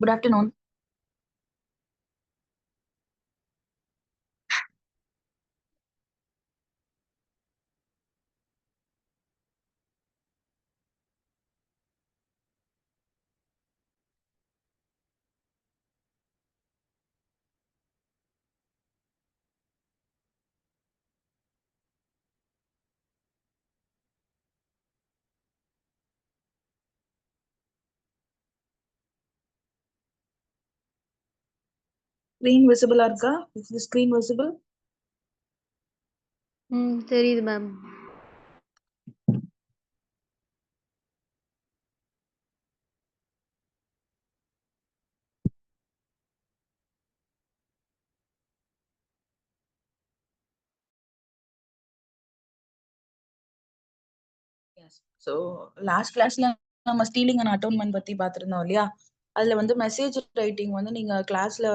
Good afternoon. Screen visible இருக்கா? Is the screen visible? தெரியுது ma'am. Yes. So last classல நம்ம stealing and atonement பத்தி பார்த்திருந்தோம் இல்லையா? அதுல வந்து மெசேஜ் ரைட்டிங் வந்து நீங்க கிளாஸ்ல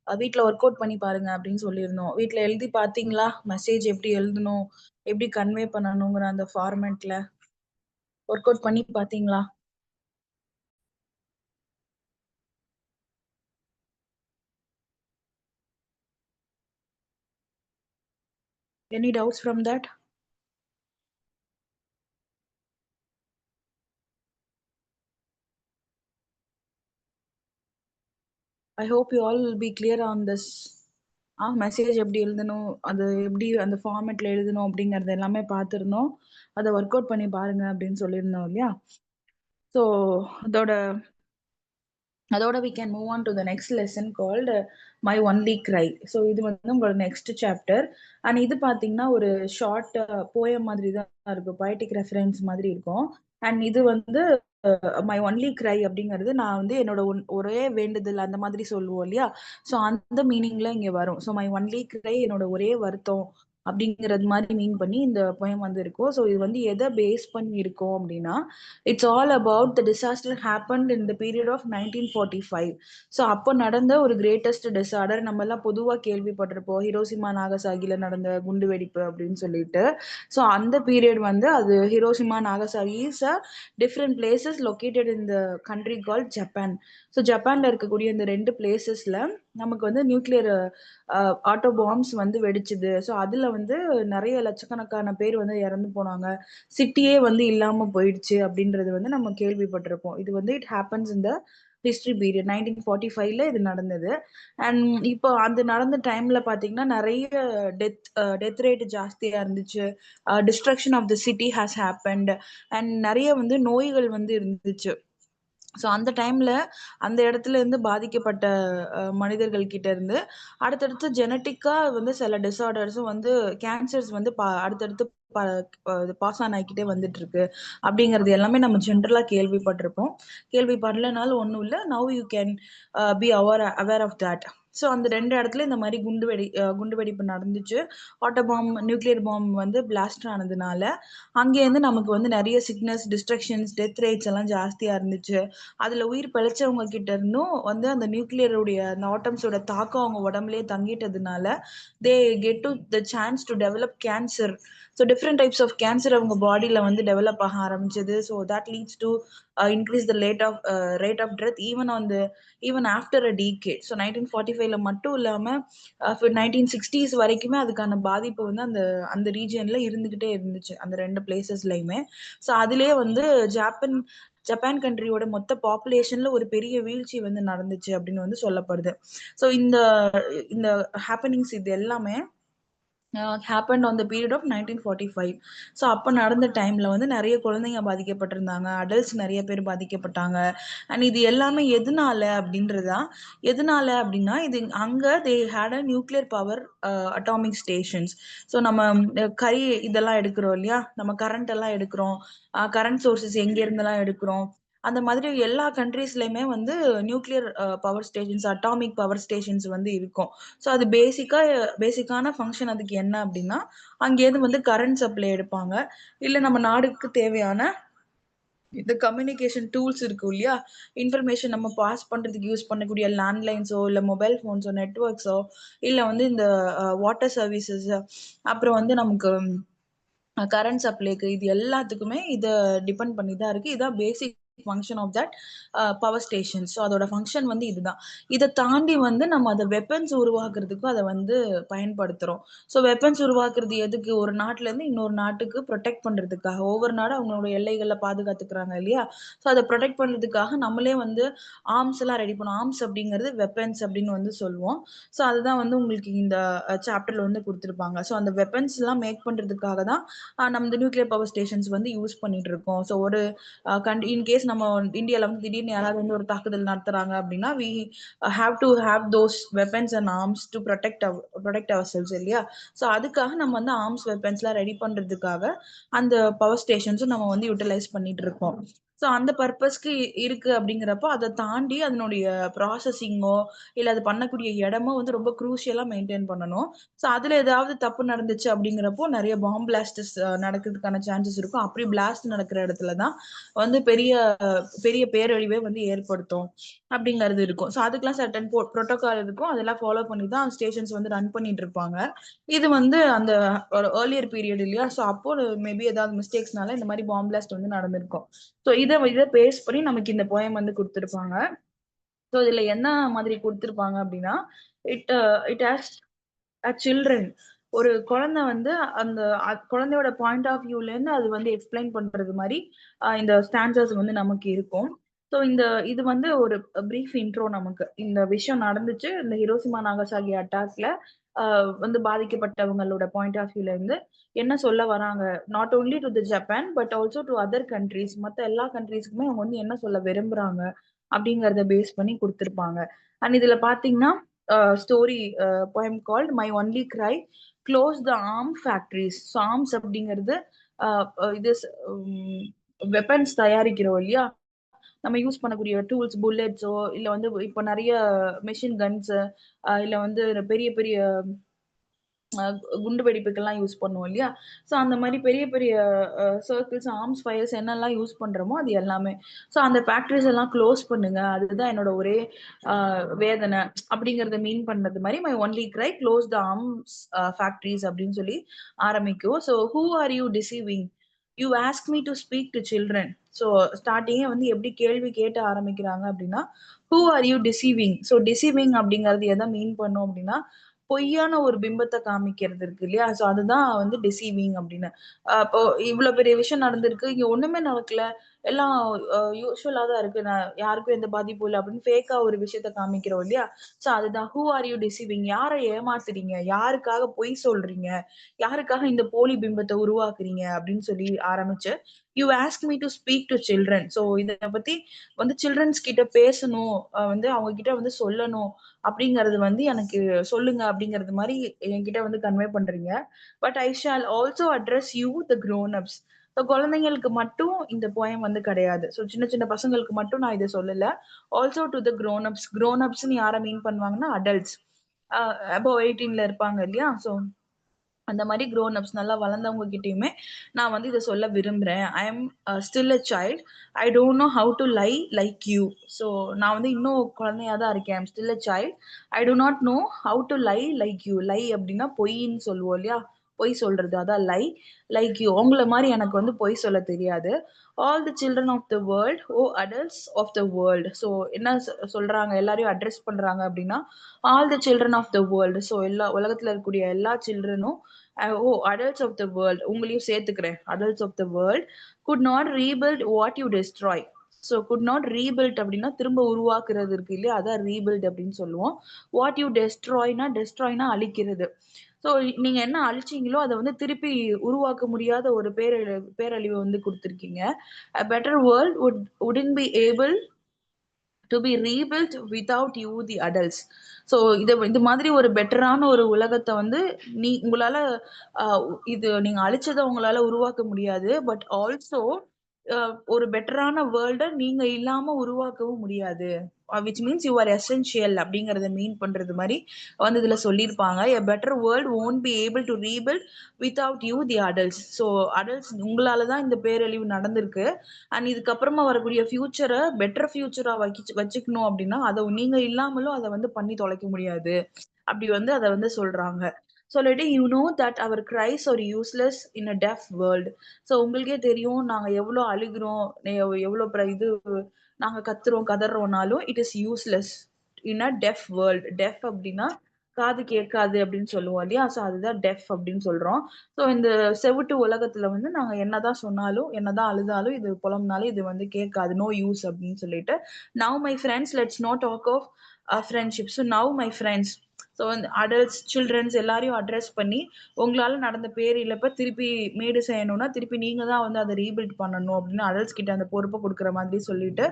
வீட்ல ஒர்க் அவுட் பண்ணி பாருங்க அப்படின்னு சொல்லியிருந்தோம். வீட்ல எழுதி பாத்தீங்களா? மெசேஜ் எப்படி எழுதணும், எப்படி கன்வே பண்ணணுங்கிற அந்த ஃபார்மேட்ல ஒர்க் அவுட் பண்ணி பாத்தீங்களா? Any doubts from that? I hope you all will be clear on this. Message எப்படி எழுதணும், அது எப்படி அந்த ஃபார்மேட்ல எழுதணும் அப்படிங்கறது எல்லாமே பார்த்திருந்தோம். அதை ஒர்க் அவுட் பண்ணி பாருங்க அப்படின்னு சொல்லியிருந்தோம் இல்லையா? ஸோ அதோட we can move on to the next lesson called My Only Cry. So இது வந்து உங்களோட நெக்ஸ்ட் சாப்டர். அண்ட் இது பார்த்தீங்கன்னா ஒரு ஷார்ட் போயம் மாதிரி தான் இருக்கும், பொயட்டிக் ரெஃபரன்ஸ் மாதிரி இருக்கும். அண்ட் இது வந்து மை ஒன்லி கிரை அப்படிங்கிறது நான் வந்து என்னோட ஒரே வேண்டுதல் அந்த மாதிரி சொல்லுவோம் இல்லையா? ஸோ அந்த மீனிங்ல இங்க வரும். ஸோ மை ஒன்லி கிரை என்னோட ஒரே வருத்தம் அப்படிங்கிறது மாதிரி மீன் பண்ணி இந்த போயம் வந்து இருக்கும். ஸோ இது வந்து எதை பேஸ் பண்ணி இருக்கும் அப்படின்னா, it's all about the disaster happened in the period of 1945. So அப்போ நடந்த ஒரு கிரேட்டஸ்ட் டிசார்டர் நம்ம எல்லாம் பொதுவாக கேள்விப்பட்டிருப்போம், ஹிரோசிமா நாகசாகில நடந்த குண்டு வெடிப்பு அப்படின்னு சொல்லிட்டு. ஸோ அந்த பீரியட் வந்து அது Hiroshima Nagasaki is a different places located in the country call Japan. So ஜப்பான்ல இருக்கக்கூடிய இந்த ரெண்டு பிளேசஸ்ல நமக்கு வந்து நியூக்ளியர் ஆட்டோ பாம்ஸ் வந்து வெடிச்சுது. ஸோ அதுல வந்து நிறைய லட்சக்கணக்கான பேர் வந்து இறந்து போனாங்க, சிட்டியே வந்து இல்லாம போயிடுச்சு அப்படின்றது வந்து நம்ம கேள்விப்பட்டிருப்போம். இது வந்து இட் ஹேப்பன்ஸ் இந்த ஹிஸ்டரி பீரியட் 1945ல இது நடந்தது. அண்ட் இப்போ அந்த நடந்த டைம்ல பாத்தீங்கன்னா நிறைய டெத் ரேட் ஜாஸ்தியா இருந்துச்சு, destruction of the city has happened, and நிறைய வந்து நோய்கள் வந்து இருந்துச்சு. ஸோ அந்த டைம்ல அந்த இடத்துல இருந்து பாதிக்கப்பட்ட மனிதர்கள் கிட்ட இருந்து அடுத்தடுத்து ஜெனட்டிக்கா வந்து சில டிசார்டர்ஸும் வந்து கேன்சர்ஸ் வந்து அடுத்தடுத்து பாஸ் ஆன் ஆகிக்கிட்டே வந்துட்டு இருக்கு அப்படிங்கிறது எல்லாமே நம்ம ஜென்ரலா கேள்விப்பட்டிருப்போம். கேள்விப்படலனாலும் ஒன்றும் இல்லை, now you can be aware of that. So அந்த ரெண்டு இடத்துல இந்த மாதிரி குண்டு வெடிப்பு நடந்துச்சு. ஆட்டோ பாம், நியூக்ளியர் பாம் வந்து பிளாஸ்ட் ஆனதுனால அங்கேருந்து நமக்கு வந்து நிறைய சிக்னஸ், டிஸ்ட்ரக்ஷன்ஸ், டெத் ரேட்ஸ் எல்லாம் ஜாஸ்தியா இருந்துச்சு. அதுல உயிர் பிழைச்சவங்க கிட்ட இருந்தும் வந்து அந்த நியூக்ளியருடைய அந்த ஆட்டம்ஸோட தாக்கம் அவங்க உடம்புலயே தங்கிட்டதுனால they get to the chance to develop cancer. So different types of cancer அவங்க பாடியில வந்து டெவலப் ஆக ஆரம்பிச்சது. So that leads to increase the rate of death even after a decade. So 1945ல மட்டும் இல்லாம 1960s வரைக்குமே அதுக்கான பாதிப்பு வந்து அந்த அந்த ரீஜியன்ல இருந்துகிட்டே இருந்துச்சு, அந்த ரெண்டு பிளேசஸ்லயுமே. ஸோ அதுலயே வந்து ஜப்பான் கண்ட்ரியோட மொத்த பாப்புலேஷன்ல ஒரு பெரிய வீழ்ச்சி வந்து நடந்துச்சு அப்படின்னு வந்து சொல்லப்படுது. ஸோ இந்த இந்த ஹேப்பனிங்ஸ் இது எல்லாமே happen on the period of 1945. So அப்போ நடந்த டைம்ல வந்து நிறைய குழந்தைங்க பாதிக்கப்பட்டிருந்தாங்க, அடல்ட்ஸ் நிறைய பேர் பாதிக்கப்பட்டாங்க. அண்ட் இது எல்லாமே எதனால அப்படின்னா இது அங்க they had a nuclear power atomic stations. So நம்ம கரி இதெல்லாம் எடுக்கிறோம் இல்லையா, நம்ம கரண்ட் எல்லாம் எடுக்கிறோம், கரண்ட் சோர்சஸ் எங்க இருந்தெல்லாம் எடுக்கிறோம், அந்த மாதிரி எல்லா கண்ட்ரீஸ்லயுமே வந்து nuclear power stations, atomic power stations வந்து இருக்கும். ஸோ அது பேசிக்கான ஃபங்க்ஷன் அதுக்கு என்ன அப்படின்னா, அங்கேருந்து வந்து கரண்ட் சப்ளை எடுப்பாங்க, இல்லை நம்ம நாடுக்கு தேவையான இந்த கம்யூனிகேஷன் டூல்ஸ் இருக்கும் இல்லையா, இன்ஃபர்மேஷன் நம்ம பாஸ் பண்றதுக்கு யூஸ் பண்ணக்கூடிய லேண்ட்லைன்ஸோ இல்லை மொபைல் ஃபோன்ஸோ நெட்ஒர்க்ஸோ இல்லை வந்து இந்த வாட்டர் சர்வீசஸ், அப்புறம் வந்து நமக்கு கரண்ட் சப்ளைக்கு, இது எல்லாத்துக்குமே இதை டிபெண்ட் பண்ணி தான் இருக்கு. இதான் basic function of that power station. So அதோட ஃபங்க்ஷன் வந்து இதுதான். இதை தாண்டி வந்து நம்ம அதை வெப்பன்ஸ் உருவாக்குறதுக்கும் அதை வந்து பயன்படுத்துறோம். ஸோ வெப்பன்ஸ் உருவாக்குறது எதுக்கு? ஒரு நாட்டுல இருந்து இன்னொரு நாட்டுக்கு ப்ரொடெக்ட் பண்றதுக்காக. ஒவ்வொரு நாடும் அவங்களோட எல்லைகளை பாதுகாத்துக்கிறாங்க இல்லையா? ஸோ அதை ப்ரொடெக்ட் பண்றதுக்காக நம்மளே வந்து ஆர்ம்ஸ் எல்லாம் ரெடி பண்ணுவோம். ஆர்ம்ஸ் அப்படிங்கிறது வெப்பன்ஸ் அப்படின்னு வந்து சொல்லுவோம். ஸோ அதுதான் வந்து உங்களுக்கு இந்த சாப்டர்ல வந்து கொடுத்துருப்பாங்க. ஸோ அந்த வெப்பன்ஸ் எல்லாம் மேக் பண்றதுக்காக தான் நம்ம இந்த நியூக்ளியர் பவர் ஸ்டேஷன்ஸ் வந்து யூஸ் பண்ணிட்டு இருக்கோம். ஸோ ஒரு இன்கேஸ் நம்ம இந்தியாவில் வந்து திடீர்னு யாராவது வந்து ஒரு தாக்குதல் நடத்துறாங்க அப்படின்னா we have to have those weapons and arms to protect ourselves இல்லையா? ஸோ அதுக்காக நம்ம வந்து ஆர்ம்ஸ் வெப்பன்ஸ்லாம் ரெடி பண்றதுக்காக அந்த பவர் ஸ்டேஷன்ஸும் நம்ம வந்து யூட்டிலைஸ் பண்ணிட்டு இருக்கோம். ஸோ அந்த பர்பஸ்க்கு இருக்கு அப்படிங்கிறப்போ அதை தாண்டி அதனுடைய ப்ராசஸிங்கோ இல்லை அது பண்ணக்கூடிய இடமோ வந்து ரொம்ப குரூஷியலாக மெயின்டைன் பண்ணணும். ஸோ அதில் ஏதாவது தப்பு நடந்துச்சு அப்படிங்கிறப்போ நிறைய பாம்பு பிளாஸ்டஸ் நடக்கிறதுக்கான சான்சஸ் இருக்கும். அப்படி பிளாஸ்ட் நடக்கிற இடத்துல தான் வந்து பெரிய பெரிய பேரழிவே வந்து ஏற்படுத்தும் அப்படிங்கிறது இருக்கும். ஸோ அதுக்கெல்லாம் சர்டன் ப்ரோட்டோகால் இருக்கும். அதெல்லாம் ஃபாலோ பண்ணி தான் ஸ்டேஷன்ஸ் வந்து ரன் பண்ணிட்டு இருப்பாங்க. இது வந்து அந்த ஒரு ஏர்லியர் பீரியட் இல்லையா? ஸோ அப்போ மேபி ஏதாவது மிஸ்டேக்ஸ்னால இந்த மாதிரி பாம்பு பிளாஸ்ட் வந்து நடந்திருக்கும். ஸோ இதை பேஸ் பண்ணி நமக்கு இந்த போயம் வந்து கொடுத்துருப்பாங்க. ஸோ இதுல என்ன மாதிரி கொடுத்துருப்பாங்க அப்படின்னா, இட் இட் ஹாஸ் சில்ட்ரன். ஒரு குழந்தை வந்து அந்த குழந்தையோட பாயிண்ட் ஆஃப் வியூல இருந்து அது வந்து எக்ஸ்பிளைன் பண்றது மாதிரி இந்த ஸ்டான்சர்ஸ் வந்து நமக்கு இருக்கும். ஸோ இது வந்து ஒரு பிரீஃப் இன்ட்ரோ. நமக்கு இந்த விஷயம் நடந்துச்சு, இந்த ஹிரோஷிமா நாகசாகி அட்டாக்ல வந்து பாதிக்கப்பட்டவங்களோட பாயிண்ட் ஆஃப் வியூல இருந்து என்ன சொல்ல வராங்க, not only to the Japan but also to other countries, மற்ற எல்லா கண்ட்ரீஸ்க்குமே அவங்க வந்து என்ன சொல்ல விரும்புறாங்க அப்படிங்கறத பேஸ் பண்ணி கொடுத்துருப்பாங்க. அண்ட் இதுல பாத்தீங்கன்னா story poem called My Only Cry, Close the Arm Factories. So arms அப்படிங்கிறது இது வெப்பன்ஸ் தயாரிக்கிறோம் இல்லையா? நம்ம யூஸ் பண்ணக்கூடிய டூல்ஸ், புல்லட்ஸோ இல்ல வந்து இப்போ நிறைய மெஷின் கன்ஸ் இல்ல வந்து பெரிய பெரிய குண்டு வெடிப்புக்கெல்லாம் யூஸ் பண்ணுவோம் இல்லையா? ஸோ அந்த மாதிரி பெரிய பெரிய சர்க்கிள்ஸ், ஆர்ம்ஸ் ஃபயர்ஸ் என்னெல்லாம் யூஸ் பண்றோமோ அது எல்லாமே. ஸோ அந்த ஃபேக்டரிஸ் எல்லாம் க்ளோஸ் பண்ணுங்க. அதுதான் என்னோட ஒரே வேதனை அப்படிங்கறத மீன் பண்ணது மாதிரி my only cry close the arms factories அப்படின்னு சொல்லி ஆரம்பிக்கும். So who are you deceiving, you ask me to speak to children. So ஸ்டார்டிங்கே வந்து எப்படி கேள்வி கேட்டு ஆரம்பிக்கிறாங்க அப்படின்னா, who are you deceiving. So deceiving அப்படிங்கிறது எதை மீன் பண்ணும் அப்படின்னா, பொய்யான ஒரு பிம்பத்தை காமிக்கிறது இருக்கு இல்லையா? ஸோ அதுதான் வந்து டிசீவிங் அப்படின்னு. இப்போ இவ்வளவு பெரிய விஷயம் நடந்திருக்கு, இங்க ஒண்ணுமே நடக்கல, எல்லாம் யூஸ்வலா தான் இருக்கு, நான் யாருக்கும் எந்த பாதிப்பும் இல்லை அப்படின்னு ஃபேக்கா ஒரு விஷயத்த காமிக்கிறோம் இல்லையா? ஸோ அதுதான் ஹூ ஆர் யூ டிசீவிங். யாரை ஏமாத்துறீங்க, யாருக்காக பொய் சொல்றீங்க, யாருக்காக இந்த போலி பிம்பத்தை உருவாக்குறீங்க அப்படின்னு சொல்லி ஆரம்பிச்சு, you ask me to speak to children. So இதை பத்தி வந்து சில்ட்ரன்ஸ் கிட்ட பேசணும், வந்து அவங்க கிட்ட வந்து சொல்லணும் அப்படிங்கறது வந்து எனக்கு சொல்லுங்க அப்படிங்கறது மாதிரி என்கிட்ட வந்து கன்வே பண்றீங்க. But I shall also address you the grown ups. So குழந்தைங்களுக்கு மட்டும் இந்த போயம் வந்து கிடையாது. ஸோ சின்ன சின்ன பசங்களுக்கு மட்டும் நான் இதை சொல்லல. Also to the grown ups. Grown அப்ஸ்ன்னு யாரை மீன் பண்ணுவாங்கன்னா அடல்ட்ஸ் அபவ் 18ல இருப்பாங்க இல்லையா? ஸோ அந்த மாதிரி க்ரோன் அப்ஸ், நல்லா வளர்ந்தவங்க கிட்டயுமே நான் வந்து இதை சொல்ல விரும்புறேன். I am still a child, I don't know how to lie like you. So நான் வந்து இன்னும் குழந்தையா தான் இருக்கேன். I'm still a child, I do not know how to lie like you. Lie அப்படின்னா பொய்ன்னு சொல்லுவோம் இல்லையா? பொய் சொல்றது, அதான் லை. லைக் யூ, உங்களை மாதிரி எனக்கு வந்து பொய் சொல்ல தெரியாது. All the children of the world, oh adults of the world. So என்ன சொல்றாங்க, எல்லாரையும் அட்ரஸ் பண்றாங்க அப்படின்னா all the children of the world. So எல்லா உலகத்துல இருக்கக்கூடிய எல்லா சில்ட்ரனும், oh adults of the world, உங்களையும் சேர்த்துக்கிறேன், adults of the world, could not rebuild what you destroy. So could not rebuild அப்படின்னா திரும்ப உருவாக்குறது இருக்கு இல்லையா? அதான் ரீபில்ட் அப்படின்னு சொல்லுவோம். வாட் யூ டெஸ்ட்ராய்னா அழிக்கிறது. ஸோ நீங்க என்ன அழிச்சீங்களோ அதை வந்து திருப்பி உருவாக்க முடியாத ஒரு பேரழிவை வந்து கொடுத்துருக்கீங்க. A better world wouldn't be able to be rebuilt without you the adults. So இது மாதிரி ஒரு பெட்டரான ஒரு உலகத்தை வந்து உங்களால இது நீங்க அழிச்சதை உங்களால உருவாக்க முடியாது. பட் ஆல்சோ ஒரு பெட்டரான வேர்ல்ட நீங்க இல்லாம உருவாக்கவும் முடியாது. Which means you are essential அப்படிங்கறத மீன் பண்றது மாதிரி வந்து இதுல சொல்லியிருப்பாங்க. A better world won't be able to rebuild without you the adults. So adults உங்களால தான் இந்த பேரழிவு நடந்திருக்கு. அண்ட் இதுக்கப்புறமா வரக்கூடிய ஃபியூச்சரை பெட்டர் ஃபியூச்சரா வச்சுக்கணும் அப்படின்னா அதை நீங்க இல்லாமலும் அதை வந்து பண்ணி தொலைக்க முடியாது அப்படி வந்து அதை வந்து சொல்றாங்க. சொல்லிட்டு you know that our cries are useless in a deaf world. So உங்களுக்கே தெரியும் நாங்க எவ்வளோ அழுகிறோம், எவ்வளோ இது நாங்க கத்துறோம் கதறோம்னாலும் it is useless in a deaf world. Deaf அப்படின்னா காது கேட்காது அப்படின்னு சொல்லுவோம் இல்லையா? ஸோ அதுதான் டெஃப் அப்படின்னு சொல்றோம். ஸோ இந்த செவிட்டு உலகத்துல வந்து நாங்க என்னதான் சொன்னாலும் என்னதான் அழுதாலும் இது புலம்னாலும் இது வந்து கேட்காது, நோ யூஸ் அப்படின்னு சொல்லிட்டு. Now my friends let's not talk of friendship. So now my friends, so வந்து அடல்ட்ஸ் சில்ட்ரன்ஸ் எல்லாரையும் அட்ரஸ் பண்ணி உங்களால நடந்த பேர் இழப்ப திருப்பி மேடு செய்யணும்னா திருப்பி நீங்க தான் வந்து அதை ரீபில்ட் பண்ணணும் அப்படின்னு அடல்ட்ஸ் கிட்ட அந்த பொறுப்பை கொடுக்குற மாதிரி சொல்லிட்டு,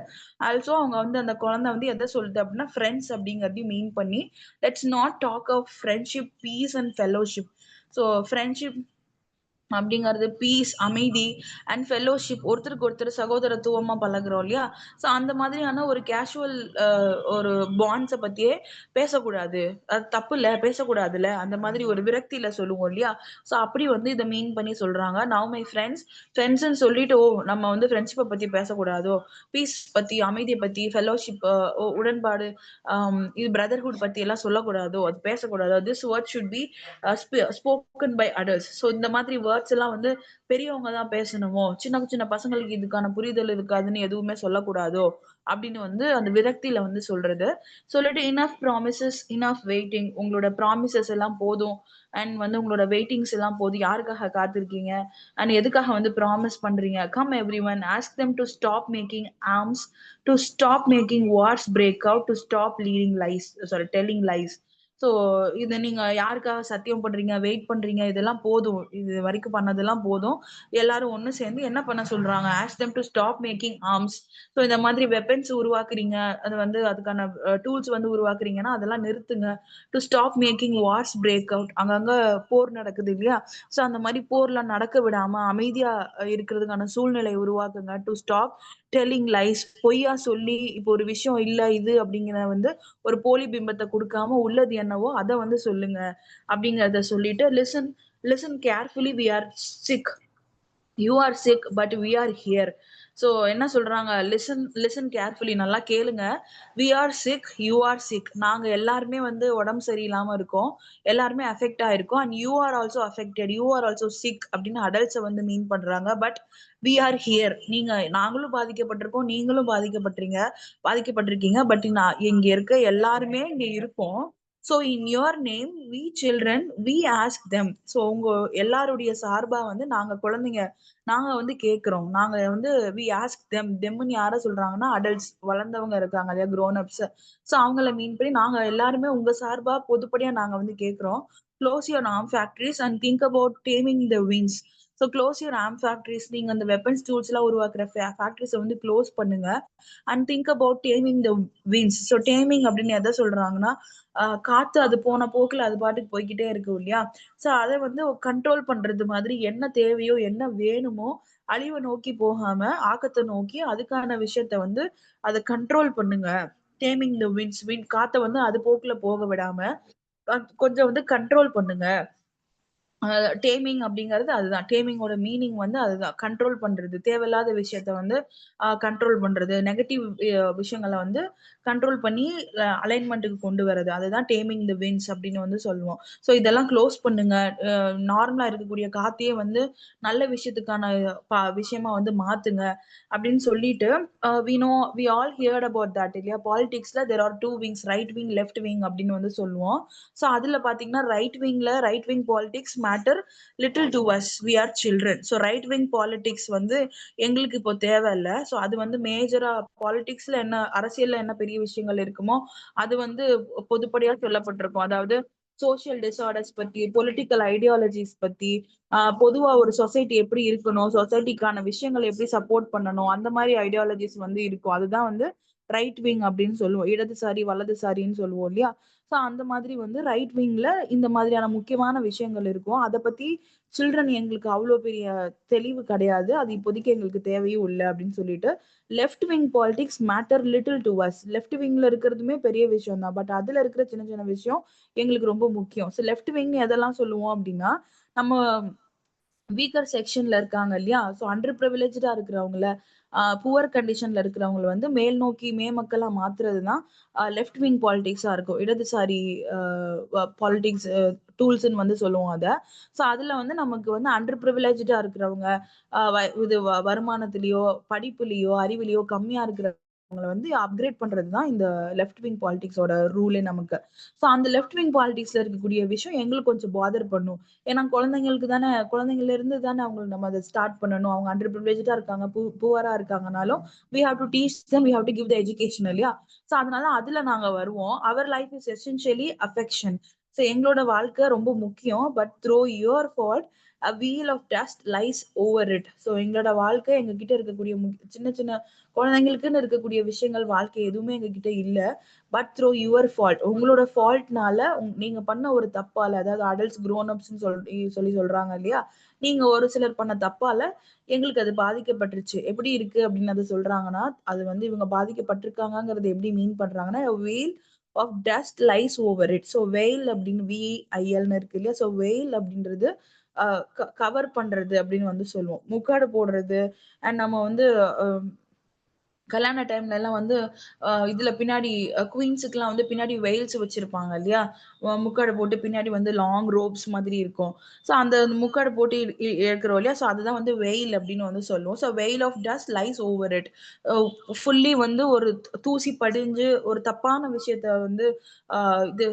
ஆல்சோ அவங்க வந்து அந்த குழந்தை வந்து எதை சொல்லுது அப்படின்னா ஃப்ரெண்ட்ஸ் அப்படிங்கறதையும் மீன் பண்ணி let's not talk of friendship, peace and fellowship. So friendship அப்படிங்கிறது பீஸ், அமைதி அண்ட் ஃபெலோஷிப், ஒருத்தருக்கு ஒருத்தர் சகோதரத்துவமா பழகுறோம் இல்லையா? ஸோ அந்த மாதிரியான ஒரு கேஷுவல் ஒரு பாண்ட்ஸை பத்தியே பேசக்கூடாது. அது தப்பு இல்ல, பேசக்கூடாதுல்ல, அந்த மாதிரி ஒரு விரக்தியில சொல்லுவோம் இல்லையா? ஸோ அப்படி வந்து இதை மீன் பண்ணி சொல்றாங்க. நவ் மை ஃப்ரெண்ட்ஸ், ஃப்ரெண்ட்ஸ்ன்னு சொல்லிட்டு ஓ நம்ம வந்து ஃப்ரெண்ட்ஷிப்பை பத்தி பேசக்கூடாதோ, பீஸ் பத்தி, அமைதியை பத்தி, ஃபெலோஷிப் உடன்பாடு, இது பிரதர்ஹுட் பத்தி எல்லாம் சொல்லக்கூடாதோ, அது பேசக்கூடாதோ, this word should be spoken by adults. So இந்த மாதிரி வேர்ட்ஸ் எல்லாம் வந்து பெரியவங்க தான் பேசணுமோ, சின்ன சின்ன பசங்களுக்கு இதுக்கான புரிதல் இருக்காதுன்னு எதுவுமே சொல்லக்கூடாதோ அப்படின்னு வந்து அந்த விரக்தியில வந்து சொல்றது. சொல்லிட்டு இனஃப் ப்ராமிசஸ் இனஃப் வெயிட்டிங், உங்களோட ப்ராமிசஸ் எல்லாம் போதும் அண்ட் வந்து உங்களோட வெயிட்டிங்ஸ் எல்லாம் போதும். யாருக்காக காத்திருக்கீங்க அண்ட் எதுக்காக வந்து ப்ராமிஸ் பண்றீங்க? Come every one, ask them to stop making arms, to stop making Wars break out, to stop leading lies, sorry telling lies. So இதை நீங்க யாருக்காக சத்தியம் பண்றீங்க, வெயிட் பண்றீங்க, இதெல்லாம் போதும், இது வரைக்கும் பண்ணதெல்லாம் போதும். எல்லாரும் ஒண்ணு சேர்ந்து என்ன பண்ண சொல்றாங்க? Ask them to stop making arms. So இந்த மாதிரி வெப்பன்ஸ் உருவாக்குறீங்க, அது வந்து அதுக்கான டூல்ஸ் வந்து உருவாக்குறீங்கன்னா அதெல்லாம் நிறுத்துங்க. To stop making Wars break out, அங்கங்க போர் நடக்குது இல்லையா? ஸோ அந்த மாதிரி போர்லாம் நடக்க விடாம அமைதியா இருக்கிறதுக்கான சூழ்நிலை உருவாக்குங்க. டு ஸ்டாப் டெல்லிங் லைஸ், பொய்யா சொல்லி இப்போ ஒரு விஷயம் இல்ல இது அப்படிங்கிற வந்து ஒரு போலி பிம்பத்தை கொடுக்காம உள்ளது என்னவோ அதை வந்து சொல்லுங்க அப்படிங்கறத சொல்லிட்டு, listen listen carefully, we are sick, you are sick but we are here. So என்ன சொல்றாங்க? லிசன் லிசன் கேர்ஃபுல்லி, நல்லா கேளுங்க. We are sick, you are sick, நாங்க எல்லாருமே வந்து உடம்பு சரியில்லாம இருக்கோம், எல்லாருமே அஃபெக்ட் ஆயிருக்கோம். And you are also affected, you are also sick அப்படின்னு அடல்ட்ஸை வந்து மீன் பண்றாங்க. பட் வி ஆர் ஹியர், நீங்க நாங்களும் பாதிக்கப்பட்டிருக்கோம், நீங்களும் பாதிக்கப்பட்டிருக்கீங்க. பட் நான் இங்க இருக்க எல்லாருமே இங்க இருக்கோம். So in your name we children we ask them. So உங்க எல்லாருடைய சார்பா வந்து நாங்க குழந்தைங்க, நாங்க வந்து கேட்கிறோம், நாங்க வந்து வி ஆஸ்க் தெம். தெம்னு யார சொல்றாங்கன்னா அடல்ட்ஸ், வளர்ந்தவங்க இருக்காங்க இல்லையா, க்ரோன் அப்ஸ். ஸோ அவங்கள மீன் பண்ணி நாங்க எல்லாருமே உங்க சார்பா பொதுப்படியா நாங்க வந்து கேட்கிறோம். Close your arm factories and think about taming the winds. So close your arm factories, நீங்க அந்த வெப்பன்ஸ் டூல்ஸ் எல்லாம் உருவாக்குற ஃபேக்டரிஸை வந்து க்ளோஸ் பண்ணுங்க. And think about taming the winds. So taming அப்படின்னு எதை சொல்றாங்கன்னா, காத்து அது போன போக்குல அது பாட்டுக்கு போய்கிட்டே இருக்கு இல்லையா? ஸோ அதை வந்து கண்ட்ரோல் பண்றது மாதிரி என்ன தேவையோ என்ன வேணுமோ அழிவை நோக்கி போகாம ஆக்கத்தை நோக்கி அதுக்கான விஷயத்த வந்து அதை கண்ட்ரோல் பண்ணுங்க. டேமிங் த விண்ட்ஸ், காத்தை வந்து அது போக்குல போக விடாம கொஞ்சம் வந்து கண்ட்ரோல் பண்ணுங்க. டேமிங் அப்படிங்கிறது அதுதான். டேமிங்கோட மீனிங் வந்து அதுதான். கண்ட்ரோல் பண்றது. தேவையில்லாத விஷயத்த வந்து கண்ட்ரோல் பண்றது. நெகட்டிவ் விஷயங்கள வந்து கண்ட்ரோல் பண்ணி அலைன்மென்ட்க்கு கொண்டு வரது. அதுதான் டேமிங் தி விண்ட்ஸ் அப்படின்னு வந்து சொல்லுவோம். ஸோ இதெல்லாம் க்ளோஸ் பண்ணுங்க. நார்மலா இருக்கக்கூடிய காத்தையே வந்து நல்ல விஷயத்துக்கான விஷயமா வந்து மாத்துங்க அப்படின்னு சொல்லிட்டு, we all heard about that இல்லையா? பாலிடிக்ஸ்ல there are 2 wings, right wing, left wing அப்படின்னு வந்து சொல்லுவோம். ஸோ அதுல பாத்தீங்கன்னா right wing politics matter little to us, we are children. So right wing politics வந்து எங்களுக்கு இப்போ தேவையில்ல. ஸோ அது வந்து மேஜரா பாலிடிக்ஸ்ல என்ன, அரசியல்ல என்ன பெரிய விஷயங்கள் இருக்குமோ அது வந்து பொதுப்படியா சொல்லப்பட்டிருக்கும். அதாவது சோசியல் டிசார்டர்ஸ் பத்தி, பொலிட்டிக்கல் ஐடியாலஜிஸ் பத்தி, பொதுவா ஒரு சொசைட்டி எப்படி இருக்கணும், சொசைட்டிக்கான விஷயங்களை எப்படி சப்போர்ட் பண்ணணும், அந்த மாதிரி ஐடியாலஜிஸ் வந்து இருக்கும். அதுதான் வந்து ரைட் விங் அப்படின்னு சொல்லுவோம். இடதுசாரி வலதுசாரின்னு சொல்லுவோம் இல்லையா? ஸோ அந்த மாதிரி வந்து ரைட் விங்ல இந்த மாதிரியான முக்கியமான விஷயங்கள் இருக்கும். அதை பத்தி சில்ட்ரன் எங்களுக்கு அவ்வளோ பெரிய தெளிவு கிடையாது, அது இப்போதைக்கு எங்களுக்கு தேவையும் இல்லை அப்படின்னு சொல்லிட்டு, left wing politics matter little to us. Left விங்ல இருக்கிறதுமே பெரிய விஷயம் தான், பட் அதுல இருக்கிற சின்ன சின்ன விஷயம் எங்களுக்கு ரொம்ப முக்கியம். ஸோ லெஃப்ட் விங் எதெல்லாம் சொல்லுவோம் அப்படின்னா, நம்ம வீக்கர் செக்ஷன்ல இருக்காங்க இல்லையா, ஸோ அண்டர் ப்ரிவிலேஜ்டா இருக்கிறவங்கள, புவர் கண்டிஷன்ல இருக்கிறவங்கள வந்து மேல் நோக்கி மேமக்களா மாத்துறது தான் லெஃப்ட் விங் பாலிடிக்ஸா இருக்கும். இடதுசாரி பாலிடிக்ஸ் டூல்ஸ்ன்னு வந்து சொல்லுவோம் அத. ஸோ அதுல வந்து நமக்கு வந்து அண்டர் ப்ரிவிலேஜ்டா இருக்கிறவங்க, இது வருமானத்திலயோ, படிப்புலயோ, அறிவிலயோ கம்மியா இருக்கிறவங்கள வந்து அப்கிரேட் பண்றது தான் இந்த லெஃப்ட் விங் பாலிடிக்ஸோட ரூலே நமக்கு. ஸோ அந்த லெஃப்ட் விங் பாலிடிக்ஸ்ல இருக்கக்கூடிய விஷயம் எங்களுக்கு கொஞ்சம் பாதர் பண்ணும். ஏன்னா குழந்தைங்களுக்கு தானே, குழந்தைங்கள்ல இருந்து தானே அவங்களுக்கு நம்ம அத ஸ்டார்ட் பண்ணணும். அவங்க அண்டர் பிரிவிலேஜ்டா இருக்காங்க, புவரா இருக்காங்கனாலும் we have to teach them, we have to give the education இல்லையா? சோ அதனால அதுல நாங்க வருவோம். our life is essentially affection. So எங்களோட வாழ்க்கை ரொம்ப முக்கியம். But through your fault a wheel of dust lies over it. So எங்களோட வாழ்க்கை, எங்க கிட்ட இருக்கக்கூடிய சின்ன சின்ன குழந்தைங்களுக்குன்னு இருக்கக்கூடிய விஷயங்கள், வாழ்க்கை எதுவுமே எங்க கிட்ட இல்ல. பட் த்ரூ யுவர் ஃபால்ட், உங்களோட ஃபால்ட்னால, நீங்க பண்ண ஒரு தப்பால, அதாவது அடல்ட்ஸ் க்ரோன் அப்ஸ்ன்னு சொல்லி சொல்றாங்க இல்லையா, நீங்க ஒரு சிலர் பண்ண தப்பால எங்களுக்கு அது பாதிக்கப்பட்டுருச்சு. எப்படி இருக்கு அப்படின்னு அது சொல்றாங்கன்னா, அது வந்து இவங்க பாதிக்கப்பட்டிருக்காங்கங்கிறது எப்படி மீன் பண்றாங்கன்னா, veil of dust lies over it. So veil அப்படின்னு விஐஎல்னு இருக்கு இல்லையா, ஸோ வெயில் அப்படின்றது கவர் பண்றது அப்படின்னு வந்து சொல்லுவோம். முக்காடு போடுறது. அண்ட் நம்ம வந்து கல்யாண டைம்ல எல்லாம் வந்து இதுல பின்னாடி குவீன்ஸுக்குலாம் வந்து பின்னாடி வெயில்ஸ் வச்சிருப்பாங்க இல்லையா, முக்காடு போட்டு பின்னாடி வந்து லாங் ரோப்ஸ் மாதிரி இருக்கும். ஸோ அந்த முக்காடு போட்டு இருக்கிறோம் இல்லையா, ஸோ அதுதான் வந்து வெயில் அப்படின்னு வந்து சொல்லுவோம். So veil of dust lies over it. Fully வந்து ஒரு தூசி படிஞ்சு ஒரு தப்பான விஷயத்த வந்து இது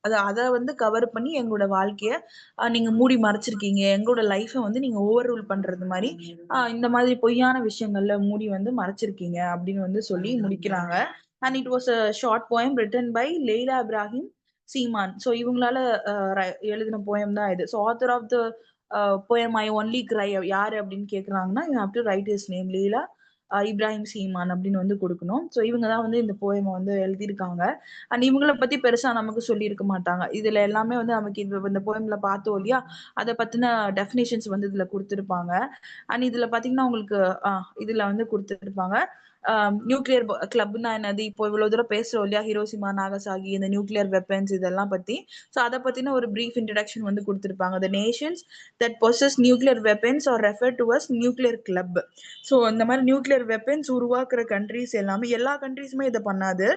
அத அத வந்து கவர் பண்ணி எங்களோட வாழ்க்கைய நீங்க மூடி மறைச்சிருக்கீங்க. எங்களோட லைஃப வந்து நீங்க ஓவர் ரூல் பண்றது மாரி, இந்த மாதிரி பொய்யான விஷயங்கள்ல மூடி வந்து மறைச்சிருக்கீங்க அப்படின்னு வந்து சொல்லி முடிக்கிறாங்க. And it was a short poem written by Leila Ibrahim Seeman. So இவங்களால அ ர எழுதின போயம் தான் இது. So author of the poem I only cry யாரு அப்படின்னு கேட்குறாங்கன்னா, you have to write his name Leela Ibrahim Seeman அப்படின்னு வந்து குடுக்கணும். ஸோ இவங்க தான் வந்து இந்த போயம வந்து எழுதியிருக்காங்க. அண்ட் இவங்கள பத்தி பெருசா நமக்கு சொல்லியிருக்க மாட்டாங்க. இதுல எல்லாமே வந்து நமக்கு இந்த போயம்ல பார்த்தோம் இல்லையா, அத பத்தின டெஃபினிஷன்ஸ் வந்து இதுல குடுத்திருப்பாங்க. அண்ட் இதுல பாத்தீங்கன்னா உங்களுக்கு இதுல வந்து குடுத்திருப்பாங்க. நியூக்ளியர் கிளப்னா என்னது? இப்போ இவ்வளவு தூரம் பேசுறோம் இல்லையா? ஹிரோஷிமா, நாகசாகி, இந்த நியூக்ளியர் வெப்பன்ஸ் இதெல்லாம் பத்தி. சோ அத பத்தின ஒரு பிரீஃப் இன்ட்ரோடக்ஷன் வந்து குடுத்திருப்பாங்க. The nations that possess nuclear weapons are referred to as nuclear club. So இந்த மாதிரி நியூக்ளியர் வெப்பன்ஸ் உருவாக்குற கண்ட்ரீஸ் எல்லாமே, எல்லா கண்ட்ரீஸுமே இத பண்ணாது.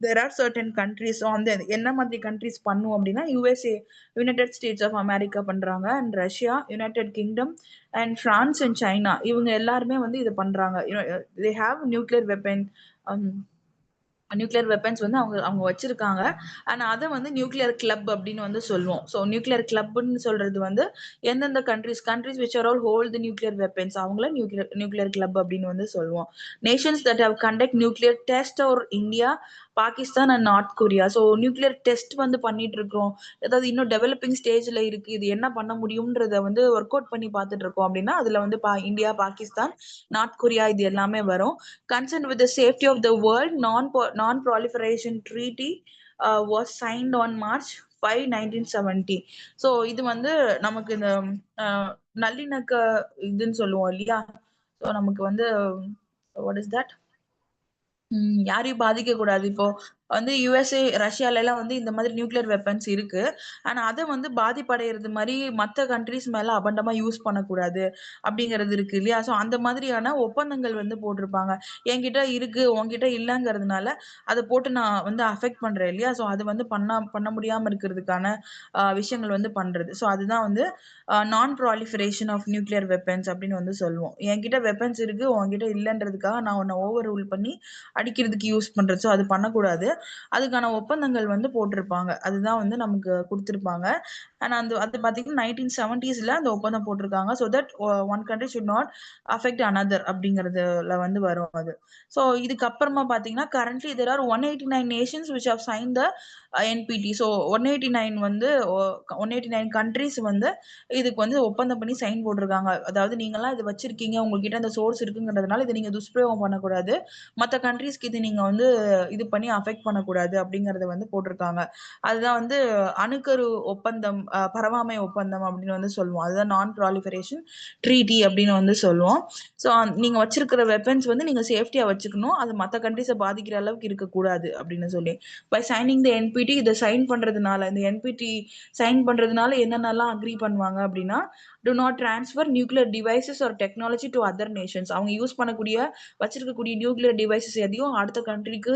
There are certain countries. அந்த என்ன மாதிரி கண்ட்ரீஸ் பண்ணும் அப்படின்னா, USA, United States of America பண்றாங்க. And Russia, United Kingdom and France and China, இவங்க எல்லாருமே வந்து இத பண்றாங்க. they have nuclear weapon. um, nuclear weapons வந்து அவங்க அவங்க வச்சிருக்காங்க. ஆனா அத வந்து நியூக்ளியர் கிளப் அப்படின்னு வந்து சொல்லுவோம். ஸோ நியூக்ளியர் கிளப்னு சொல்றது வந்து எந்தெந்த countries which are all hold the nuclear weapons அவங்கள நியூக்ளியர் கிளப் அப்படின்னு வந்து சொல்லுவோம். Nations that have conduct nuclear test are India, Pakistan and North Korea. So nuclear test வந்து பண்ணிட்டு இருக்கோம், அதாவது இன்னும் டெவலப்பிங் ஸ்டேஜ்ல இருக்கு, இது என்ன பண்ண முடியும்ன்றத வந்து ஒர்க் அவுட் பண்ணி பார்த்துட்டு இருக்கோம் அப்படின்னா, அதுல வந்து இந்தியா, பாகிஸ்தான், நார்த் கொரியா இது எல்லாமே வரும். Concerned with the safety of the world, non-proliferation treaty was signed on March 5, 1970. So இது வந்து நமக்கு இந்த நல்லிணக்க இதுன்னு சொல்லுவோம் இல்லையா, ஸோ நமக்கு வந்து வாட் இஸ் தட், யாரையும் பாதிக்க கூடாது. இப்போ வந்து யுஎஸ்ஏ, ரஷ்யால எல்லாம் வந்து இந்த மாதிரி நியூக்ளியர் வெப்பன்ஸ் இருக்கு. ஆனா அத வந்து பாதிப்படையறது மாரி மத்த கண்ட்ரீஸ் மேல அபண்டமா யூஸ் பண்ணக்கூடாது அப்படிங்கிறது இருக்கு இல்லையா? ஸோ அந்த மாதிரியான ஒப்பந்தங்கள் வந்து போட்டிருப்பாங்க. என்கிட்ட இருக்கு, உன்கிட்ட இல்லங்கிறதுனால அத போட்டு நான் வந்து அஃபெக்ட் பண்றேன் இல்லையா? ஸோ அது வந்து பண்ண முடியாம இருக்கிறதுக்கான விஷயங்கள் வந்து பண்றது. ஸோ அதுதான் வந்து நான் ப்ராலிஃபரேஷன் ஆஃப் நியூக்ளியர் வெப்பன்ஸ் அப்படின்னு வந்து சொல்லுவோம். என்கிட்ட வெப்பன்ஸ் இருக்கு, உன்கிட்ட இல்லன்றதுக்காக நான் உன்ன ஓவர் ரூல் பண்ணி அடிக்கிறதுக்கு யூஸ் பண்றது. ஸோ அது பண்ணக்கூடாது. அதுக்கான ஒப்பந்தங்கள் வந்து போட்டிருப்பாங்க. அதுதான் வந்து நமக்கு குடுத்திருப்பாங்க. அண்ட் அது பார்த்தீங்கன்னா 1970ஸ்ல அந்த ஒப்பந்தம் போட்டிருக்காங்க. So that one country should not affect another அப்படிங்கிறதுல வந்து வரும் அது. ஸோ இதுக்கப்புறமா பார்த்தீங்கன்னா, currently there are 189 nations which have sign the NPT. So 189 வந்து 189 கண்ட்ரீஸ் வந்து இதுக்கு வந்து ஒப்பந்தம் பண்ணி சைன் போட்டிருக்காங்க. அதாவது நீங்கலாம் இத வச்சிருக்கீங்க, உங்ககிட்ட அந்த சோர்ஸ் இருக்குங்கிறதுனால இத நீங்க துஷ்பிரயோகம் பண்ணக்கூடாது. மத்த கண்ட்ரீஸ்க்கு இது நீங்க வந்து இது பண்ணி அஃபெக்ட் பண்ணக்கூடாது அப்படிங்கறத வந்து போட்டிருக்காங்க. அதுதான் வந்து அணுக்கரு ஒப்பந்தம், பரவாமை ஒப்பந்தம் அப்படின்னு வந்து சொல்லுவோம். அதுதான் நான் ப்ராலிஃபரேஷன் ட்ரீட்டி அப்படின்னு வந்து சொல்லுவோம். ஸோ நீங்க வச்சிருக்கிற வெப்பன்ஸ் வந்து நீங்க சேஃப்டியா வச்சுக்கணும். அது மற்ற கண்ட்ரிஸை பாதிக்கிற அளவுக்கு இருக்கக்கூடாது அப்படின்னு சொல்லி பை சைனிங் த என்பிடி, இதை சைன் பண்றதுனால, இந்த என்பிடி சைன் பண்றதுனால என்னென்னலாம் அக்ரி பண்ணுவாங்க அப்படின்னா, to not transfer nuclear devices R technology to other Nations. அவங்க யூஸ் பண்ணக்கூடிய வச்சிருக்கக்கூடிய நியூக்ளியர் டிவைசஸ் எதையும் அடுத்த கண்ட்ரிக்கு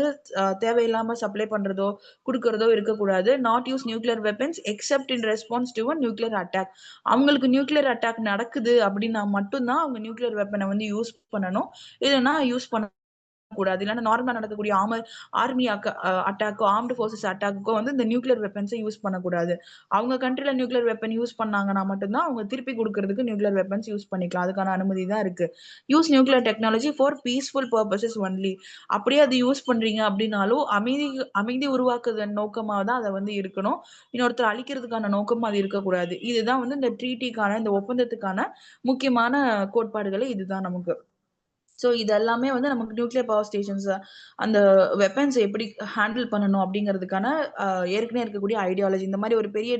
தேவையில்லாம சப்ளை பண்றதோ கொடுக்கறதோ இருக்கக்கூடாது. Not use nuclear weapons accept in response to a nuclear attack. அவங்களுக்கு நியூக்ளியர் அட்டாக் நடக்குது அப்படின்னா மட்டும்தான் அவங்க நியூக்ளியர் வெப்பனை வந்து யூஸ் பண்ணணும். இல்லைன்னா யூஸ் பண்ண கூடாது. இல்லைன்னா நார்மலா நடக்கக்கூடிய ஆர்மி அட்டாக்கோ, ஆர்ம்டு ஃபோர்ஸஸ் அட்டாக்கோ வந்து இந்த நியூக்ளியர் வெப்பன்ஸை யூஸ் பண்ணக்கூடாது. அவங்க கண்ட்ரில நியூக்ளியர் வெப்பன் யூஸ் பண்ணாங்கன்னா மட்டும்தான் அவங்க திருப்பி கொடுக்கறதுக்கு நியூக்ளியர் வெப்பன்ஸ் யூஸ் பண்ணிக்கலாம். அதுக்கான அனுமதி தான் இருக்கு. Use nuclear technology for peaceful purposes only. அப்படியே அது யூஸ் பண்றீங்க அப்படின்னாலும் அமைதி உருவாக்குதல் நோக்கமா தான் அதை வந்து இருக்கணும். இன்னொருத்தர் அழிக்கிறதுக்கான நோக்கமா அது இருக்கக்கூடாது. இதுதான் வந்து இந்த ட்ரீட்டிக்கான, இந்த ஒப்பந்தத்துக்கான முக்கியமான கோட்பாடுகளே இதுதான் நமக்கு. ஸோ இது எல்லாமே வந்து நமக்கு நியூக்ளியர் பவர் ஸ்டேஷன்ஸ் அந்த வெப்பன்ஸ் எப்படி ஹேண்டில் பண்ணணும் அப்படிங்கிறதுக்கான ஏற்கனவே இருக்கக்கூடிய ஐடியாலஜி. இந்த மாதிரி ஒரு பெரிய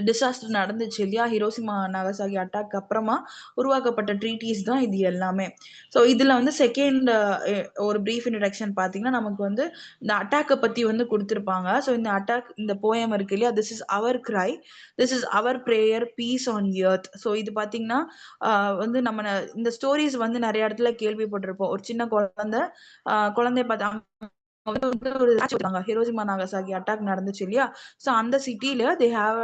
டிசாஸ்டர் நடந்துச்சு இல்லையா, ஹிரோஷிமா நாகசாகி அட்டாக் அப்புறமா உருவாக்கப்பட்ட ட்ரீட்டிஸ் தான் இது எல்லாமே. ஸோ இதுல வந்து செகண்ட் ஒரு பிரீஃப் இன்ட்ரடக்ஷன் பார்த்தீங்கன்னா நமக்கு வந்து இந்த அட்டாக்கை பத்தி வந்து கொடுத்துருப்பாங்க. ஸோ இந்த அட்டாக், இந்த போயம் இருக்கு இல்லையா, this is our cry, this is our prayer, peace on earth. So இது பார்த்தீங்கன்னா வந்து நம்ம இந்த ஸ்டோரிஸ் வந்து நிறைய இடத்துல கேள்விப்பட்டிருப்போம். ஒரு சின்ன குழந்தைய பார்த்தா ஒரு ஹிரோஷிமா நாகசாகி அட்டாக் நடந்துச்சு இல்லையா, ஸோ அந்த சிட்டில they have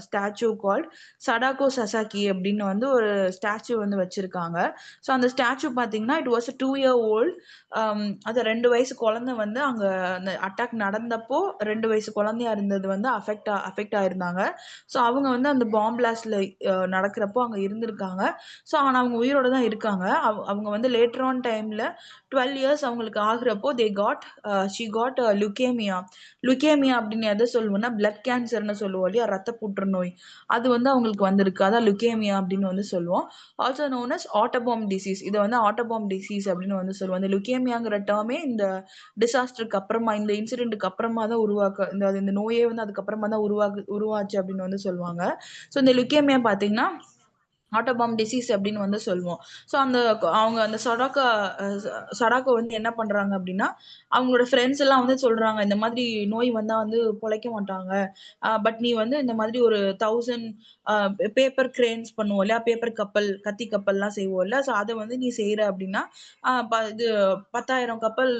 statue called சடாகோ Sasaki அப்படின்னு வந்து ஒரு ஸ்டாச்சு வந்து வச்சிருக்காங்க. ஸோ அந்த ஸ்டாச்சு பார்த்தீங்கன்னா இட் வாஸ் 2 year old. அது 2 வயசு குழந்தை வந்து அங்க அந்த அட்டாக் நடந்தப்போ 2 வயசு குழந்தையா இருந்தது வந்து அஃபெக்ட் ஆயிருந்தாங்க. ஸோ அவங்க வந்து அந்த பாம் பிளாஸ்ட்ல நடக்கிறப்போ அங்க இருந்திருக்காங்க. ஸோ ஆனா அவங்க உயிரோட தான் இருக்காங்க. அவங்க வந்து லேட்டர் ஆன் டைம்ல 12 இயர்ஸ் அவங்களுக்கு ஆகுறப்போ ஷி காட் லுகேமியா. லுகேமியா அப்படின்னு எதை சொல்லுவோம்னா பிளட் கேன்சர்னு சொல்லுவோம் இல்லையா, ரத்த புற்றுநோய். அது வந்து அவங்களுக்கு வந்திருக்கு. அதான் லுகேமியா அப்படின்னு வந்து சொல்லுவோம். Also known as ஆட்டோபாம் disease. இதை வந்து ஆட்டோபாம் டிசீஸ் அப்படின்னு வந்து சொல்லுவோம். இந்த லுகேமியாங்கிற டேர்மே இந்த டிசாஸ்டருக்கு அப்புறமா, இந்த இன்சிடென்ட்டுக்கு அப்புறமா தான் இந்த நோயே வந்து அதுக்கப்புறமா தான் உருவாச்சு அப்படின்னு வந்து சொல்லுவாங்க. ஸோ இந்த லுகேமியா பார்த்தீங்கன்னா ஆட்டோபாம் டிசீஸ் அப்படின்னு வந்து சொல்லுவோம். ஸோ அவங்க அந்த சடாக்கோ வந்து என்ன பண்றாங்க அப்படின்னா, அவங்களோட ஃப்ரெண்ட்ஸ் எல்லாம் வந்து சொல்றாங்க, இந்த மாதிரி நோய் வந்தா வந்து பொழைக்க மாட்டாங்க. பட் நீ வந்து இந்த மாதிரி ஒரு 1000 பேப்பர் கிரேன்ஸ் பண்ணுவோம் இல்லையா, பேப்பர் கப்பல், கத்தி கப்பல்லாம் செய்வோம்ல, ஸோ அதை வந்து நீ செய்யற அப்படின்னா இது 10,000 கப்பல்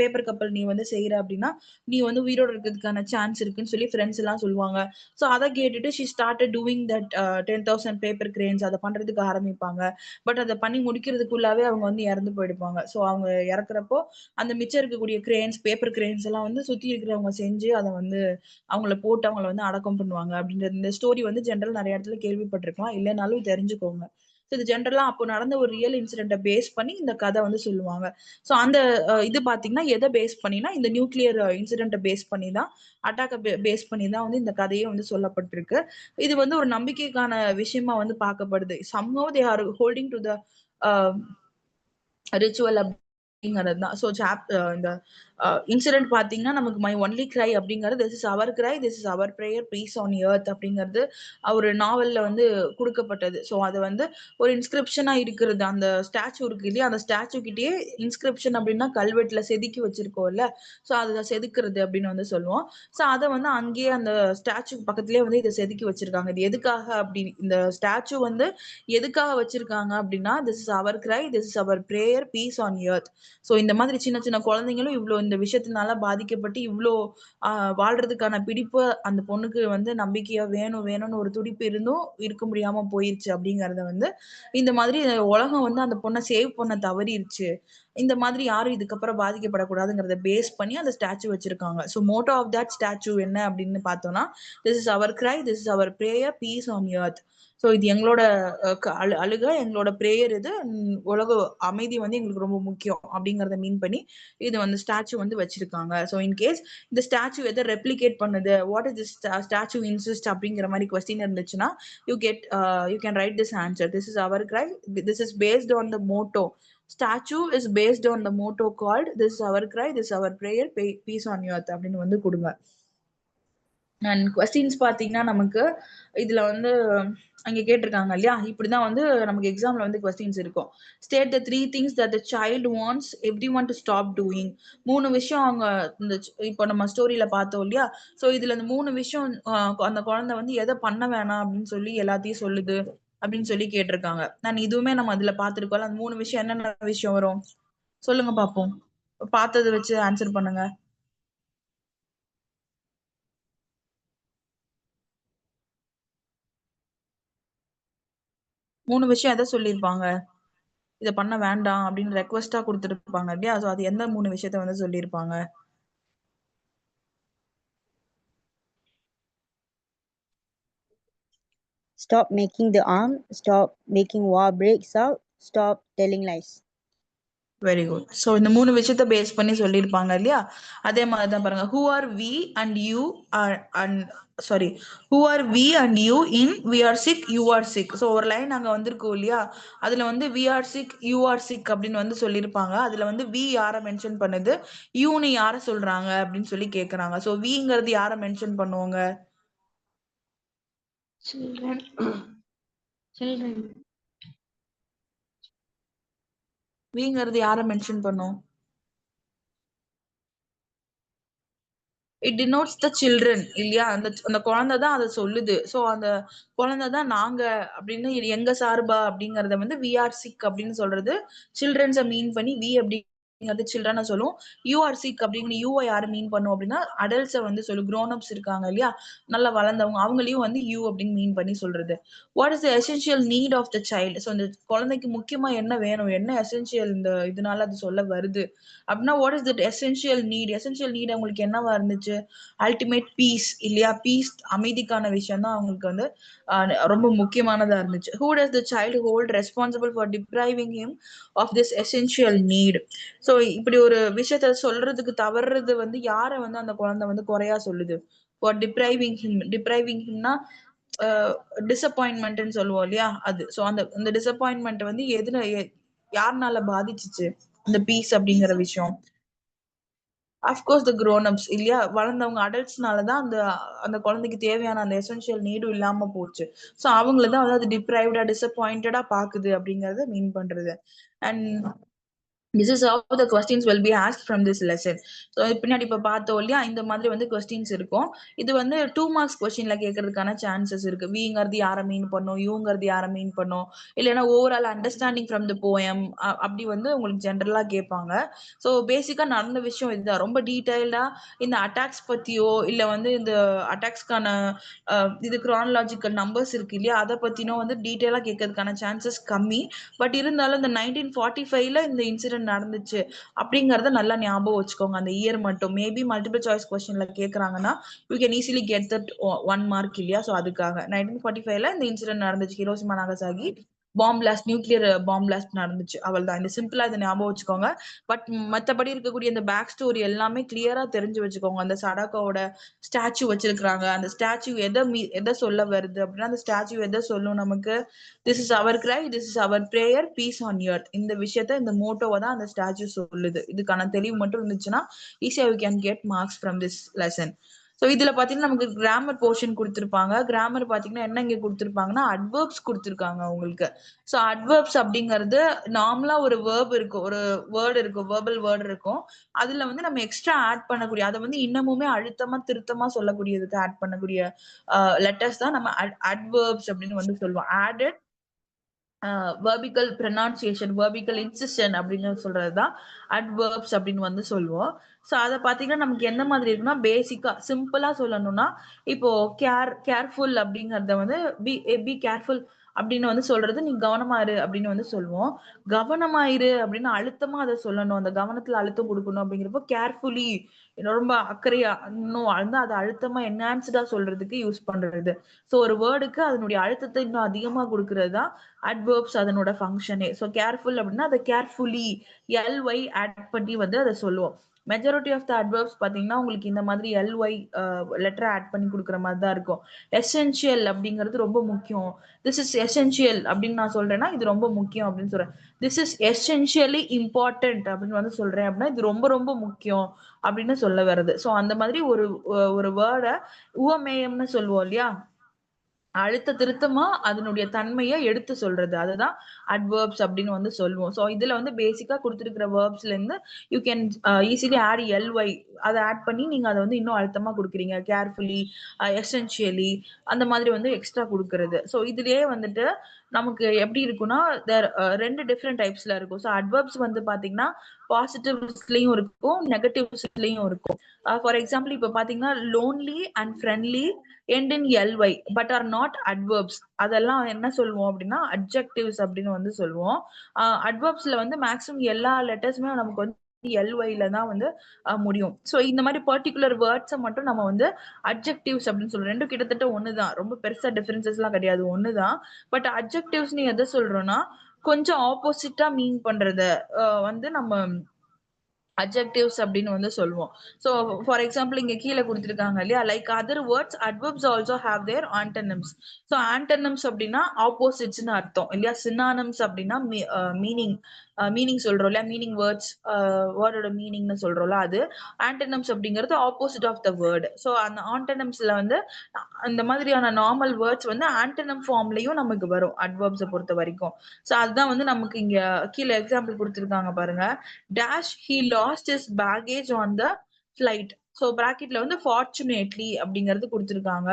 பேப்பர் கப்பல் நீ வந்து செய்யற அப்படின்னா நீ வந்து உயிரோட இருக்கிறதுக்கான சான்ஸ் இருக்குன்னு சொல்லி ஃப்ரெண்ட்ஸ் எல்லாம் சொல்லுவாங்க. ஸோ அதை கேட்டுட்டு she started doing that 10,000 paper cranes அதை பண்றதுக்கு ஆரம்பிப்பாங்க. பட் அதை பண்ணி முடிக்கிறதுக்குள்ளாவே அவங்க வந்து இறந்து போயிடுப்பாங்க. ஸோ அவங்க இறக்குறப்போ அந்த மிச்சம் இருக்கக்கூடிய கிரேன்ஸ், பேப்பர் கிரேன்ஸ் எல்லாம் வந்து சுத்தி இருக்கிறவங்க செஞ்சு அதை வந்து அவங்கள போட்டு அவங்கள வந்து அடக்கம் பண்ணுவாங்க அப்படின்றது இந்த ஸ்டோரி வந்து ஜென்ரல் நிறைய இடத்துல கேள்விப்பட்டிருக்கலாம், இல்லைனாலும் தெரிஞ்சுக்கோங்க. ஸோ இது ஜென்ரலா அப்போ நடந்த ஒரு ரியல் இன்சிடென்ட்டை பேஸ் பண்ணி இந்த கதை வந்து சொல்லுவாங்க. ஸோ அந்த இது பாத்தீங்கன்னா எதை பேஸ் பண்ணினா இந்த நியூக்ளியர் இன்சிடென்ட்டை பேஸ் பண்ணி தான், அட்டாக்கை பேஸ் பண்ணி தான் வந்து இந்த கதையே வந்து சொல்லப்பட்டிருக்கு. இது வந்து ஒரு நம்பிக்கைக்கான விஷயமா வந்து பார்க்கப்படுது. somehow they are holding to the ritual அப்படிங்கிறது தான். ஸோ இந்த இன்சிடென்ட் பார்த்தீங்கன்னா நமக்கு மை ஒன்லி கிரை அப்படிங்கிறது this is our cry, this is our prayer, peace on earth அப்படிங்கிறது ஒரு நாவல்ல வந்து கொடுக்கப்பட்டது. ஸோ அது வந்து ஒரு இன்ஸ்கிரிப்ஷனா இருக்கிறது. அந்த ஸ்டாச்சு இருக்கு இல்லையா, அந்த ஸ்டாச்சு கிட்டேயே இன்ஸ்கிரிப்ஷன் அப்படின்னா கல்வெட்டுல செதுக்கி வச்சிருக்கோம்ல, ஸோ அதை செதுக்குறது அப்படின்னு வந்து சொல்லுவோம். ஸோ அதை வந்து அங்கேயே அந்த ஸ்டாச்சு பக்கத்துலேயே வந்து இதை செதுக்கி வச்சிருக்காங்க. இது எதுக்காக அப்படி, இந்த ஸ்டாச்சு வந்து எதுக்காக வச்சிருக்காங்க அப்படின்னா this is our cry, this is our prayer, peace on earth. So இந்த மாதிரி சின்ன சின்ன குழந்தைங்களும் இவ்வளோ இந்த விஷயத்தினால பாதிக்கப்பட்டு இவ்வளோ வாழ்றதுக்கான பிடிப்பு அந்த பொண்ணுக்கு வந்து நம்பிக்கையா வேணும் வேணும்னு ஒரு துடிப்பு இருந்தும் இருக்க முடியாம போயிருச்சு அப்படிங்கறத வந்து இந்த மாதிரி உலகம் வந்து அந்த பொண்ணை சேவ் பண்ண தவறிடுச்சு, இந்த மாதிரி யாரும் இதுக்கப்புறம் பாதிக்கப்படக்கூடாதுங்கிறத பேஸ் பண்ணி அந்த ஸ்டாச்சு வச்சிருக்காங்க. So motto of that statue என்ன அப்படின்னு பார்த்தோம்னா this is our cry, this is our prayer, peace on earth. So இது எங்களோட அழுக, எங்களோட ப்ரேயர், இது உலக அமைதி வந்து எங்களுக்கு ரொம்ப முக்கியம் அப்படிங்கறத மீன் பண்ணி இது வந்து ஸ்டாச்சு வந்து வச்சிருக்காங்க. ஸோ இன்கேஸ் இந்த ஸ்டாச்சு எதை ரெப்ளிகேட் பண்ணுது, what is this statue insist அப்படிங்கிற மாதிரி கொஸ்டின் இருந்துச்சுன்னா you can write this answer, this is our cry, this is based on the motto statue is based on the motto called this is our cry, this is our prayer, peace on earth அப்படின்னு வந்து கொடுங்க. And questions பாத்தீங்கன்னா நமக்கு இதுல வந்து அங்க கேட்டிருக்காங்க இல்லையா, இப்படிதான் வந்து நமக்கு எக்ஸாம்ல வந்து கொஸ்டின்ஸ் இருக்கும். State the 3 things that the child wants every one to stop doing. 3 விஷயம் அவங்க இந்த இப்போ நம்ம ஸ்டோரியில பார்த்தோம் இல்லையா, ஸோ இதுல இந்த 3 விஷயம் அந்த குழந்தை வந்து எதை பண்ண வேணாம் அப்படின்னு சொல்லி எல்லாத்தையும் சொல்லுது அப்படின்னு சொல்லி கேட்டிருக்காங்க. நான் இதுவுமே நம்ம அதுல பார்த்திருக்கோம். அந்த 3 விஷயம் என்னென்ன விஷயம் வரும் சொல்லுங்க பாப்போம். பார்த்ததை வச்சு ஆன்சர் பண்ணுங்க. 3 விஷயம் எதை சொல்லியிருப்பாங்க? இத பண்ண வேண்டாம் அப்படின்னு ரெக்வெஸ்டா கொடுத்துருப்பாங்க இல்லையா, சோ அது எந்த 3 விஷயத்த வந்து சொல்லியிருப்பாங்க? Stop making the arm, stop making war breaks out, stop telling lies. Very good. So இந்த 3 விஷயத்த பேஸ் பண்ணி சொல்லியிருப்பாங்க இல்லையா, அதே மாதிரி தான் பாருங்க. Who are we and you and sorry who are we and you in we are sick you are sick. So ஒரு லைன் அங்க வந்திருக்கோம் இல்லையா, அதுல வந்து we are sick you are sick அப்படின்னு வந்து சொல்லியிருப்பாங்க. அதுல வந்து வி யாரை மென்ஷன் பண்ணுது, யூன்னு யாரை சொல்றாங்க அப்படின்னு சொல்லி கேக்குறாங்க. ஸோ விங்கிறது யாரை மென்ஷன் பண்ணுவாங்க? Children. Children. விங்கிறது யாரை மென்ஷன் பண்ணும்? இட் டினோட்ஸ் த சில்ட்ரன் இல்லையா, அந்த அந்த குழந்தை தான் அதை சொல்லுது. ஸோ அந்த குழந்தை தான் நாங்க அப்படின்னு எங்க சார்பா அப்படிங்கறத வந்து வி ஆர் சிக் அப்படின்னு சொல்றது சில்ட்ரன்ஸை மீன் பண்ணி வி அப்படிங்கிறது சில்ட்ரனை சொல்லும். யூ ஆர் சிக் அப்படிங்கிற யூவை யாரு மீன் பண்ணும் அப்படின்னா அடல்ட்ஸை வந்து சொல்லும். க்ரோன் அப்ஸ் இருக்காங்க இல்லையா, நல்லா வளர்ந்தவங்க, அவங்களையும் வந்து யூ அப்படின்னு மீன் பண்ணி சொல்றது. What is the essential need of the child. So இந்த குழந்தைக்கு முக்கியமா என்ன வேணும், என்ன எசென்ஷியல் இந்த இதனால அது சொல்ல வருது அப்படின்னா what is that essential need. Essential need அவங்களுக்கு என்னவா இருந்துச்சு? அல்டிமேட் பீஸ் இல்லையா, பீஸ் அமைதிக்கான விஷயம் தான் அவங்களுக்கு வந்து ரொம்ப முக்கியமானதா இருந்துச்சு. Who does the child hold responsible for depriving him of this essential need. So இப்படி ஒரு விஷயத்த சொல்றதுக்கு தவறுறது வந்து யாரை வந்து அந்த குழந்தை வந்து குறையா சொல்லுது? For depriving him. டிப்ரைவிங் ஹிம்னா டிசப்பாயின்மெண்ட்னு சொல்லுவோம் இல்லையா, அது. ஸோ அந்த அந்த டிசப்பாயின்மெண்ட் வந்து எதுல யாருனால பாதிச்சுச்சு இந்த பீஸ் அப்படிங்கிற விஷயம்? அஃப்கோர்ஸ் த க்ரோன் அப்ஸ் இல்லையா, வளர்ந்தவங்க அடல்ட்ஸ்னால தான் அந்த அந்த குழந்தைக்கு தேவையான அந்த எசென்ஷியல் நீடும் இல்லாம போச்சு. ஸோ அவங்கள தான் வந்து அது டிப்ரைவ்டா டிசப்பாயிண்டடா பாக்குது அப்படிங்கறத மீன் பண்றது. And this is how the questions will be asked from this lesson. So பின்னாடி இப்ப பார்த்தோம் இல்லையா, இந்த மாதிரி வந்து கொஸ்டின்ஸ் இருக்கும். இது வந்து 2 மார்க்ஸ் கொஸ்டின்ல கேட்கறதுக்கான சான்சஸ் இருக்கு. விங்கிறது யாரை மீன் பண்ணும், யூங்கிறது யாரை மீன் பண்ணும், இல்லைன்னா overall understanding from the poem அப்படி வந்து உங்களுக்கு ஜென்ரலா கேட்பாங்க. ஸோ பேசிக்கா நடந்த விஷயம் இதுதான். ரொம்ப டீடைல்டா இந்த அட்டாக்ஸ் பத்தியோ இல்ல வந்து இந்த அட்டாக்ஸ்க்கான இது கிரானலாஜிக்கல் நம்பர்ஸ் இருக்கு இல்லையா, அதை பத்தினோ வந்து டீடைலா கேட்கறதுக்கான சான்சஸ் கம்மி. பட் இருந்தாலும் இந்த 1945ல இந்த இன்சிடென்ட் நடந்துச்சு அப்படிங்கறத நல்லா ஞாபகம் வச்சுக்கோங்க. அந்த இயர் மட்டும் மேபி மல்டிபிள் சாய்ஸ் கொஸ்டின்ல கேக்குறாங்கன்னா you can easily get that 1 mark இல்லையா. ஸோ அதுக்காக 1945ல இந்த இன்சிடென்ட் நடந்துச்சு, Hiroshima Nagasaki bomb blast, nuclear bomb blast நடந்துச்சு. அவள் தான். இந்த சிம்பிளா இதை ஞாபகம் வச்சுக்கோங்க. பட் மத்தபடி இருக்கக்கூடிய இந்த பேக் ஸ்டோரி எல்லாமே கிளியரா தெரிஞ்சு வச்சுக்கோங்க. அந்த சடாக்கோட ஸ்டாச்சு வச்சிருக்காங்க, அந்த ஸ்டாச்சு எதை சொல்ல வருது அப்படின்னா அந்த ஸ்டாச்சு எதை சொல்லும் நமக்கு, this is our cry, this is our prayer, peace on earth. இந்த விஷயத்த இந்த மோட்டோவை தான் அந்த ஸ்டாச்சு சொல்லுது. இதுக்கான தெளிவு மட்டும் இருந்துச்சுன்னா ஈஸியா you can get marks from this lesson. So இதுல பாத்தீங்கன்னா நமக்கு கிராமர் போர்ஷன் கொடுத்திருப்பாங்க. கிராமர் பாத்தீங்கன்னா என்ன இங்க கொடுத்திருப்பாங்கன்னா அட்வர்ப்ஸ் கொடுத்திருக்காங்க உங்களுக்கு. ஸோ அட்வர்ப்ஸ் அப்படிங்கிறது நார்மலா ஒரு வேர்ப் இருக்கும், ஒரு வேர்டு இருக்கும், வேர்பல் வேர்டு இருக்கும். அதுல வந்து நம்ம எக்ஸ்ட்ரா ஆட் பண்ணக்கூடிய, அதை வந்து இன்னமுமே அழுத்தமா திருத்தமா சொல்லக்கூடியதுக்கு ஆட் பண்ணக்கூடிய லெட்டர்ஸ் தான் நம்ம அட்வர்ப்ஸ் அப்படின்னு வந்து சொல்லுவோம். ஆடட் வெர்பிக்கல் ப்ரொனவுன்சியேஷன், வெர்பிக்கல் இன்சிஸ்டன் அப்படின்னு சொல்றதுதான் அட்வர்ப்ஸ் அப்படின்னு வந்து சொல்லுவோம். ஸோ அதை பார்த்தீங்கன்னா நமக்கு எந்த மாதிரி இருக்குன்னா பேசிக்கா சிம்பிளா சொல்லணும்னா இப்போ கேர்ஃபுல் அப்படிங்கறத வந்து பி கேர்ஃபுல் அப்படின்னு வந்து சொல்றது நீ கவனமா இரு அப்படின்னு வந்து சொல்லுவோம். கவனமா இரு அப்படின்னு அழுத்தமா அதை சொல்லணும், அந்த கவனத்துல அழுத்தம் கொடுக்கணும். அப்படிங்கிறப்போ கேர்ஃபுல்லி ரொம்ப அக்கறையா இன்னும் வந்து அதை அழுத்தமா என்ஹான்ஸ்டா சொல்றதுக்கு யூஸ் பண்றது. ஸோ ஒரு வேர்டுக்கு அதனுடைய அழுத்தத்தை இன்னும் அதிகமா கொடுக்கறது தான் அட்வர்ப்ஸ் அதனோட ஃபங்க்ஷனே. ஸோ கேர்ஃபுல் அப்படின்னா அதை கேர்ஃபுல்லி எல்ஒய் ஆட் பண்ணி வந்து அதை சொல்லுவோம். மெஜாரிட்டி ஆஃப் த அட்வர்ப்ஸ் பாத்தீங்கன்னா உங்களுக்கு இந்த மாதிரி ly லெட்டர் ஆட் பண்ணி கொடுக்குற மாதிரி தான் இருக்கும். எசென்ஷியல் அப்படிங்கிறது ரொம்ப முக்கியம். திஸ் இஸ் எசென்ஷியல் அப்படின்னு நான் சொல்றேன்னா இது ரொம்ப முக்கியம் அப்படின்னு சொல்றேன். திஸ் இஸ் எசென்ஷியலி இம்பார்ட்டன்ட் அப்படின்னு வந்து சொல்றேன் அப்படின்னா இது ரொம்ப ரொம்ப முக்கியம் அப்படின்னு சொல்ல வருது. ஸோ அந்த மாதிரி ஒரு வேர்டை உவமேயம்னு சொல்லுவோம் இல்லையா, அழுத்த திருத்தமா அதனுடைய தன்மையை எடுத்து சொல்றது, அதுதான் அட்வர்ப்ஸ் அப்படின்னு வந்து சொல்லுவோம். ஸோ இதுல வந்து பேசிக்கா கொடுத்துருக்கிற வேர்ப்ஸ்ல இருந்து you can easily add ly, அதை ஆட் பண்ணி நீங்க அதை வந்து இன்னும் அழுத்தமா கொடுக்குறீங்க. கேர்ஃபுல்லி, எசென்ஷியலி, அந்த மாதிரி வந்து எக்ஸ்ட்ரா கொடுக்கறது. ஸோ இதுலயே வந்துட்டு நமக்கு எப்படி இருக்குன்னா ரெண்டு டிஃப்ரெண்ட் டைப்ஸ்ல இருக்கும். ஸோ அட்வர்ப்ஸ் வந்து பாத்தீங்கன்னா பாசிட்டிவ்ஸ்லயும் இருக்கும், நெகட்டிவ்ஸ்லயும் இருக்கும். ஃபார் எக்ஸாம்பிள் இப்ப பாத்தீங்கன்னா lonely and friendly end in ly but are not adverbs, அதெல்லாம் என்ன சொல்லுவோம் அப்படின்னா adjectives அப்படின்னு வந்து சொல்லுவோம். அட்வர்ப்ஸ்ல வந்து மேக்ஸிமம் எல்லா லெட்டர்ஸுமே நமக்கு வந்து ly தான் வந்து முடியும். ஸோ இந்த மாதிரி பர்டிகுலர் வேர்ட்ஸை மட்டும் நம்ம வந்து அட்ஜெக்டிவ்ஸ் அப்படின்னு சொல்றோம். ரெண்டும் கிட்டத்தட்ட ஒண்ணுதான், ரொம்ப பெருசா டிஃபரன்சஸ் எல்லாம் கிடையாது, ஒண்ணுதான். பட் அட்ஜெக்டிவ்ஸ் நீ எதை சொல்றோம்னா கொஞ்சம் ஆப்போசிட்டா மீன் பண்றத வந்து நம்ம adjectives அப்படின்னு வந்து சொல்லுவோம். ஸோ ஃபார் எக்ஸாம்பிள் இங்க கீழே கொடுத்துருக்காங்க இல்லையா, like other words adverbs also have their antonyms. So antonyms அப்படின்னா ஆப்போசிட்ஸ்னு அர்த்தம் இல்லையா. சினானிம்ஸ் அப்படின்னா மீனிங் சொல்றோம் இல்லையா, மீனிங் வேர்ட்ஸ், வேர்டோட மீனிங்னு சொல்றோம்ல, அது ஆண்டனிம்ஸ் அப்படிங்கிறது opposite of the word. So அந்த ஆண்டனிம்ஸ்ல வந்து அந்த மாதிரியான நார்மல் வேர்ட்ஸ் வந்து ஆண்டனிம் ஃபார்ம்லயும் நமக்கு வரும் அட்வர்ப்ஸை பொறுத்த வரைக்கும். ஸோ அதுதான் வந்து நமக்கு இங்க கீழே எக்ஸாம்பிள் கொடுத்துருக்காங்க பாருங்க. dash he lost his baggage on the flight. So பிராக்கெட்ல வந்து ஃபார்ச்சுனேட்லி அப்படிங்கிறது கொடுத்துருக்காங்க.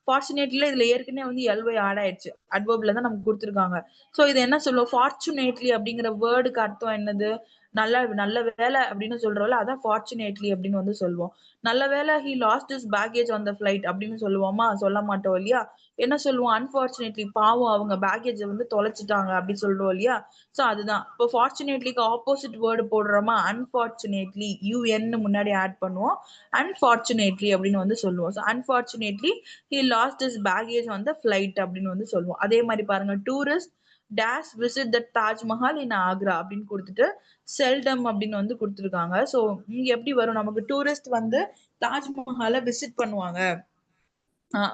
ஃபார்ச்சுனேட்லில இதுல ஏற்கனவே வந்து ly ஆட் ஆயிடுச்சு, அட்வர்ப்ல தான் நமக்கு கொடுத்துருக்காங்க. ஸோ இது என்ன சொல்லுவோம், ஃபார்ச்சுனேட்லி அப்படிங்கிற வேர்டுக்கு அர்த்தம் என்னது, நல்ல வேலை அப்படின்னு சொல்றோம்ல, அதான் ஃபார்ச்சுனேட்லி அப்படின்னு வந்து சொல்லுவோம். நல்ல வேலை he lost his baggage on the flight அப்படின்னு சொல்லுவோமா, சொல்ல மாட்டோம் இல்லையா. என்ன சொல்லுவோம், அன்பார்ச்சுனேட்லி, பாவம் அவங்க பேக்கேஜ் வந்து தொலைச்சிட்டாங்க அப்படி சொல்றோம் இல்லையா. ஸோ அதுதான் இப்போ ஃபார்ச்சுனேட்லிக்கு ஆப்போசிட் வேர்டு போடுறோமா, அன்பார்ச்சுனேட்லி, un முன்னாடி ஆட் பண்ணுவோம், அன்பார்ச்சுனேட்லி அப்படின்னு வந்து சொல்லுவோம். So unfortunately he lost his baggage on the flight அப்படின்னு வந்து சொல்லுவோம். அதே மாதிரி பாருங்க, tourist dash visit the Taj Mahal in Agra அப்படின்னு கொடுத்துட்டு செல்டம் அப்படின்னு வந்து கொடுத்துருக்காங்க. ஸோ இங்க எப்படி வரும் நமக்கு, டூரிஸ்ட் வந்து தாஜ்மஹாலை விசிட் பண்ணுவாங்க,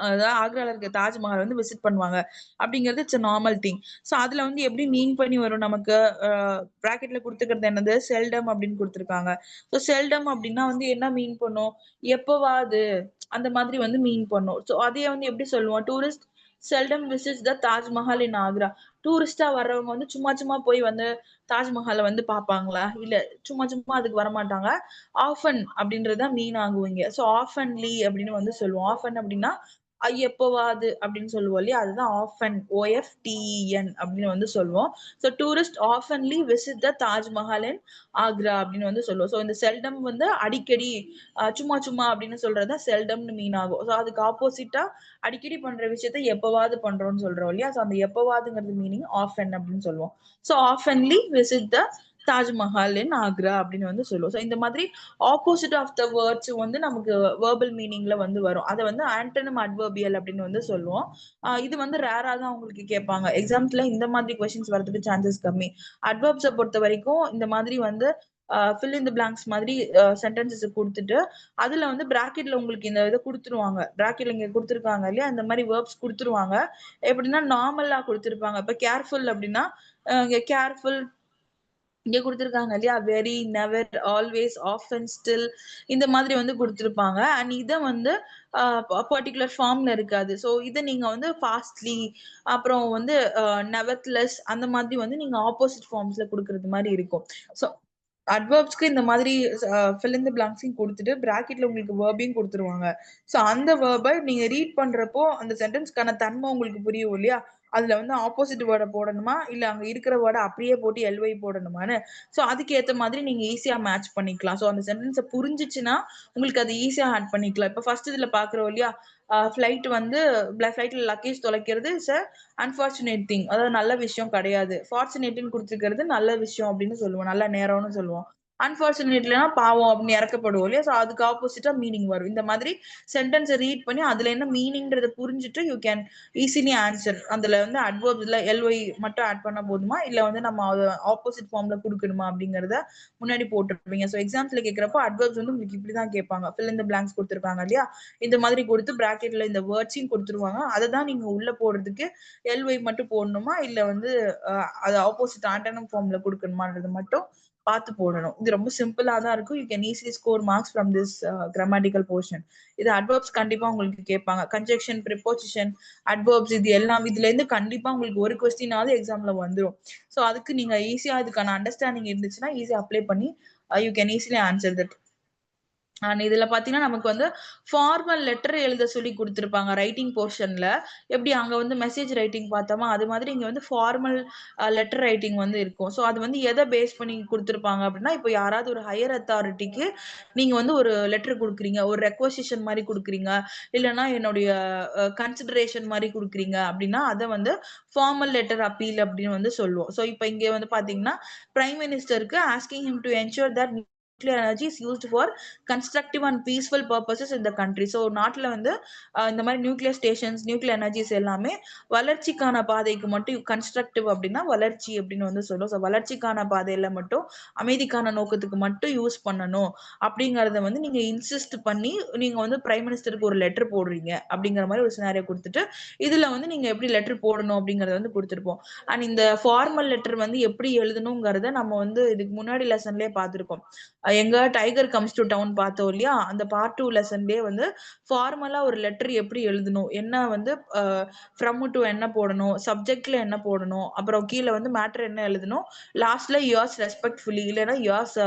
அதாவது ஆக்ரால இருக்க தாஜ்மஹால் வந்து விசிட் பண்ணுவாங்க அப்படிங்கிறது இட்ஸ் நார்மல் திங். ஸோ அதுல வந்து எப்படி மீன் பண்ணி வரும் நமக்கு, பிராக்கெட்ல கொடுத்துக்கிறது என்னது, செல்டம் அப்படின்னு கொடுத்துருக்காங்க. ஸோ செல்டம் அப்படின்னா வந்து என்ன மீன் பண்ணும், எப்பவாது அந்த மாதிரி வந்து மீன் பண்ணும். ஸோ அதையே வந்து எப்படி சொல்லுவோம், tourist seldom visits the Taj Mahal in Agra. டூரிஸ்டா வர்றவங்க வந்து சும்மா போய் வந்து தாஜ்மஹாலை வந்து பார்ப்பாங்களா, இல்ல சும்மா அதுக்கு வரமாட்டாங்க. ஆஃபன் அப்படின்றத மீன் ஆகுவீங்க. ஸோ ஆஃபன்லி அப்படின்னு வந்து சொல்லுவோம். ஆஃபன் அப்படின்னா எப்பவாது அப்படின்னு சொல்லுவோம் இல்லையா, அதுதான் ஆஃபன், OFTEN அப்படின்னு வந்து சொல்லுவோம். So tourist oftenly visit the Taj Mahal in Agra அப்படின்னு வந்து சொல்லுவோம். ஸோ இந்த செல்டம் வந்து அடிக்கடி, சும்மா அப்படின்னு சொல்றதா செல்டம்னு மீன் ஆகும். ஸோ அதுக்கு ஆப்போசிட்டா அடிக்கடி பண்ற விஷயத்த எப்பவாது பண்றோம்னு சொல்றோம் இல்லையா. ஸோ அந்த எப்பவாதுங்கிறது மீனிங் ஆஃபன் அப்படின்னு சொல்லுவோம். So ஆஃபன்லி visit the Taj Mahal in Agra அப்படின்னு வந்து சொல்லுவோம். ஸோ இந்த மாதிரி ஆப்போசிட் ஆஃப் த வேர்ட்ஸ் வந்து நமக்கு வேர்பல் மீனிங்ல வந்து வரும். அதை வந்து ஆன்டனிம் அட்வர்பியல் அப்படின்னு வந்து சொல்லுவோம். இது வந்து ரேரா தான் உங்களுக்கு கேட்பாங்க எக்ஸாம்ஸ்ல, இந்த மாதிரி கொஸ்டின்ஸ் வரதுக்கு சான்சஸ் கம்மி. அட்வர்ப்ஸை பொறுத்த வரைக்கும் இந்த மாதிரி வந்து fill in the blanks மாதிரி சென்டென்சஸ் கொடுத்துட்டு அதுல வந்து பிராக்கெட்ல உங்களுக்கு இந்த இதை கொடுத்துருவாங்க. பிராக்கெட்ல இங்க கொடுத்துருக்காங்க இல்லையா, இந்த மாதிரி வேர்ப்ஸ் கொடுத்துருவாங்க. எப்படின்னா நார்மலா கொடுத்துருப்பாங்க. இப்ப கேர்ஃபுல் அப்படின்னா இங்க கேர்ஃபுல் இங்க கொடுத்துருக்காங்க இல்லையா, very, never, always, often, still, இந்த மாதிரி வந்து கொடுத்துருப்பாங்க. அண்ட் இதை வந்து பர்டிகுலர் ஃபார்ம்ல இருக்காது. ஸோ இதை நீங்க வந்து ஃபாஸ்ட்லி, அப்புறம் வந்து நெவர்த்லெஸ், அந்த மாதிரி வந்து நீங்க ஆப்போசிட் ஃபார்ம்ஸ்ல கொடுக்கறது மாதிரி இருக்கும். ஸோ அட்வர்ப்ஸ்க்கு இந்த மாதிரி fill in the blanks-ஐயும் கொடுத்துட்டு பிராக்கெட்ல உங்களுக்கு வேர்பையும் கொடுத்துருவாங்க. ஸோ அந்த வேர்பை நீங்க ரீட் பண்றப்போ அந்த சென்டென்ஸ்க்கான தன்மை உங்களுக்கு புரியும் இல்லையா, அதுல வந்து ஆப்போசிட் வேர்டை போடணுமா இல்ல அங்க இருக்கிற வேர்டை அப்படியே போட்டு ly போடணுமான்னு. ஸோ அதுக்கு ஏத்த மாதிரி நீங்க ஈஸியா மேட்ச் பண்ணிக்கலாம். ஸோ அந்த சென்டென்ஸை புரிஞ்சிச்சுன்னா உங்களுக்கு அது ஈஸியா ஆட் பண்ணிக்கலாம். இப்போ ஃபர்ஸ்ட் இதுல பாக்குறோம் இல்லையா, ஃபிளைட் வந்து ஃபிளைட்ல லக்கேஜ் தொலைக்கிறது இஸ் அன்பார்ச்சுனேட் திங், அதாவது நல்ல விஷயம் கிடையாது. ஃபார்ச்சுனேட்னு கொடுத்துருக்கிறது நல்ல விஷயம் அப்படின்னு சொல்லுவோம், நல்ல நேரம்னு சொல்லுவோம். அன்பார்ச்சுனேட்லினா பாவம் அப்படின்னு இறக்கப்படுவோம் இல்லையா. ஸோ அதுக்கு ஆப்போசிட்டா மீனிங் வரும். இந்த மாதிரி சென்டென்ஸை ரீட் பண்ணி அதுல என்ன மீனிங்ன்றத புரிஞ்சுட்டு யூ கேன் ஈஸிலி ஆன்சர். அதுல வந்து அட்வர்ப்ஸ்ல எல்ஒய் மட்டும் ஆட் பண்ண போதுமா, இல்ல வந்து நம்ம ஆப்போசிட் ஃபார்ம்ல கொடுக்கணுமா அப்படிங்கறத முன்னாடி போட்டுருப்பீங்க. ஸோ எக்ஸாம்ஸ்ல கேட்கறப்போ அட்வர்ப்ஸ் வந்து உங்களுக்கு இப்படிதான் கேட்பாங்க. ஃபில் இன் தி பிளாங்க்ஸ் கொடுத்துருக்காங்க இல்லையா, இந்த மாதிரி கொடுத்து பிராக்கெட்ல இந்த வேர்ட்ஸையும் கொடுத்துருவாங்க. அதை தான் நீங்க உள்ள போடுறதுக்கு எல்ஒய் மட்டும் போடணுமா, இல்ல வந்து அது ஆப்போசிட் ஆண்டனம் ஃபார்ம்ல கொடுக்கணுமான்றது மட்டும் பார்த்து போடணும். இது ரொம்ப சிம்பிளா தான் இருக்கும். You can easily score marks from this grammatical portion. இது அட்வர்ப்ஸ் கண்டிப்பா உங்களுக்கு கேட்பாங்க. கன்ஜெக்ஷன், ப்ரிபோசிஷன், அட்வர்ப்ஸ் இது எல்லாம் இதுல இருந்து கண்டிப்பா உங்களுக்கு ஒரு கொஸ்டினாவது எக்ஸாம்ல வந்துடும். ஸோ அதுக்கு நீங்க ஈஸியா அதுக்கான அண்டர்ஸ்டாண்டிங் இருந்துச்சுன்னா ஈஸியா அப்ளை பண்ணி you can easily answer that. And இதுல பாத்தீங்கன்னா நமக்கு வந்து ஃபார்மல் லெட்டர் எழுத சொல்லி கொடுத்துருப்பாங்க ரைட்டிங் போர்ஷன்ல. எப்படி அங்க வந்து மெசேஜ் ரைட்டிங் பார்த்தோமா, அது மாதிரி இங்க வந்து ஃபார்மல் லெட்டர் ரைட்டிங் வந்து இருக்கும். ஸோ அது வந்து எதை பேஸ் பண்ணி கொடுத்துருப்பாங்க அப்படின்னா, இப்போ யாராவது ஒரு ஹையர் அத்தாரிட்டிக்கு நீங்க வந்து ஒரு லெட்டர் கொடுக்குறீங்க, ஒரு ரெக்வசிஷன் மாதிரி கொடுக்குறீங்க, இல்லைன்னா என்னுடைய கன்சிடரேஷன் மாதிரி கொடுக்குறீங்க அப்படின்னா அதை வந்து ஃபார்மல் லெட்டர் அப்பீல் அப்படின்னு வந்து சொல்லுவோம். ஸோ இப்போ இங்க வந்து பாத்தீங்கன்னா பிரைம் மினிஸ்டருக்கு asking him to ensure that nuclear energy is used for constructive and peaceful purposes in the country. So நாட்டில் வந்து இந்த மாதிரி நியூக்ளியர் ஸ்டேஷன்ஸ், நியூக்ளியர் எனர்ஜிஸ் எல்லாமே வளர்ச்சிக்கான பாதைக்கு மட்டும் கன்ஸ்ட்ரக்டிவ் அப்படின்னா வளர்ச்சி அப்படின்னு வந்து சொல்லும். ஸோ வளர்ச்சிக்கான பாதையில மட்டும் அமைதிக்கான நோக்கத்துக்கு மட்டும் யூஸ் பண்ணணும் அப்படிங்கறத வந்து நீங்க இன்சிஸ்ட் பண்ணி நீங்க வந்து பிரைம் மினிஸ்டருக்கு ஒரு லெட்டர் போடுறீங்க அப்படிங்கிற மாதிரி ஒரு சினாரியோ கொடுத்துட்டு இதுல வந்து நீங்க எப்படி லெட்டர் போடணும் அப்படிங்கறத வந்து கொடுத்துருப்போம். அண்ட் இந்த ஃபார்மல் லெட்டர் வந்து எப்படி எழுதணுங்கிறத நம்ம வந்து இதுக்கு முன்னாடி லெசன்லயே பார்த்திருக்கோம். எங்க டைகர் கம்ஸ் டு டவுன் பார்த்தோம் இல்லையா, அந்த பார்ட் 2 லெசன்லயே வந்து ஃபார்மலா ஒரு லெட்டர் எப்படி எழுதணும், என்ன வந்து ஃப்ரம் டு என்ன போடணும், சப்ஜெக்ட்ல என்ன போடணும், அப்புறம் கீழே வந்து மேட்டர் என்ன எழுதணும், லாஸ்ட்ல யோர்ஸ் ரெஸ்பெக்ட்ஃபுல்லி இல்லைன்னா யோர்ஸ்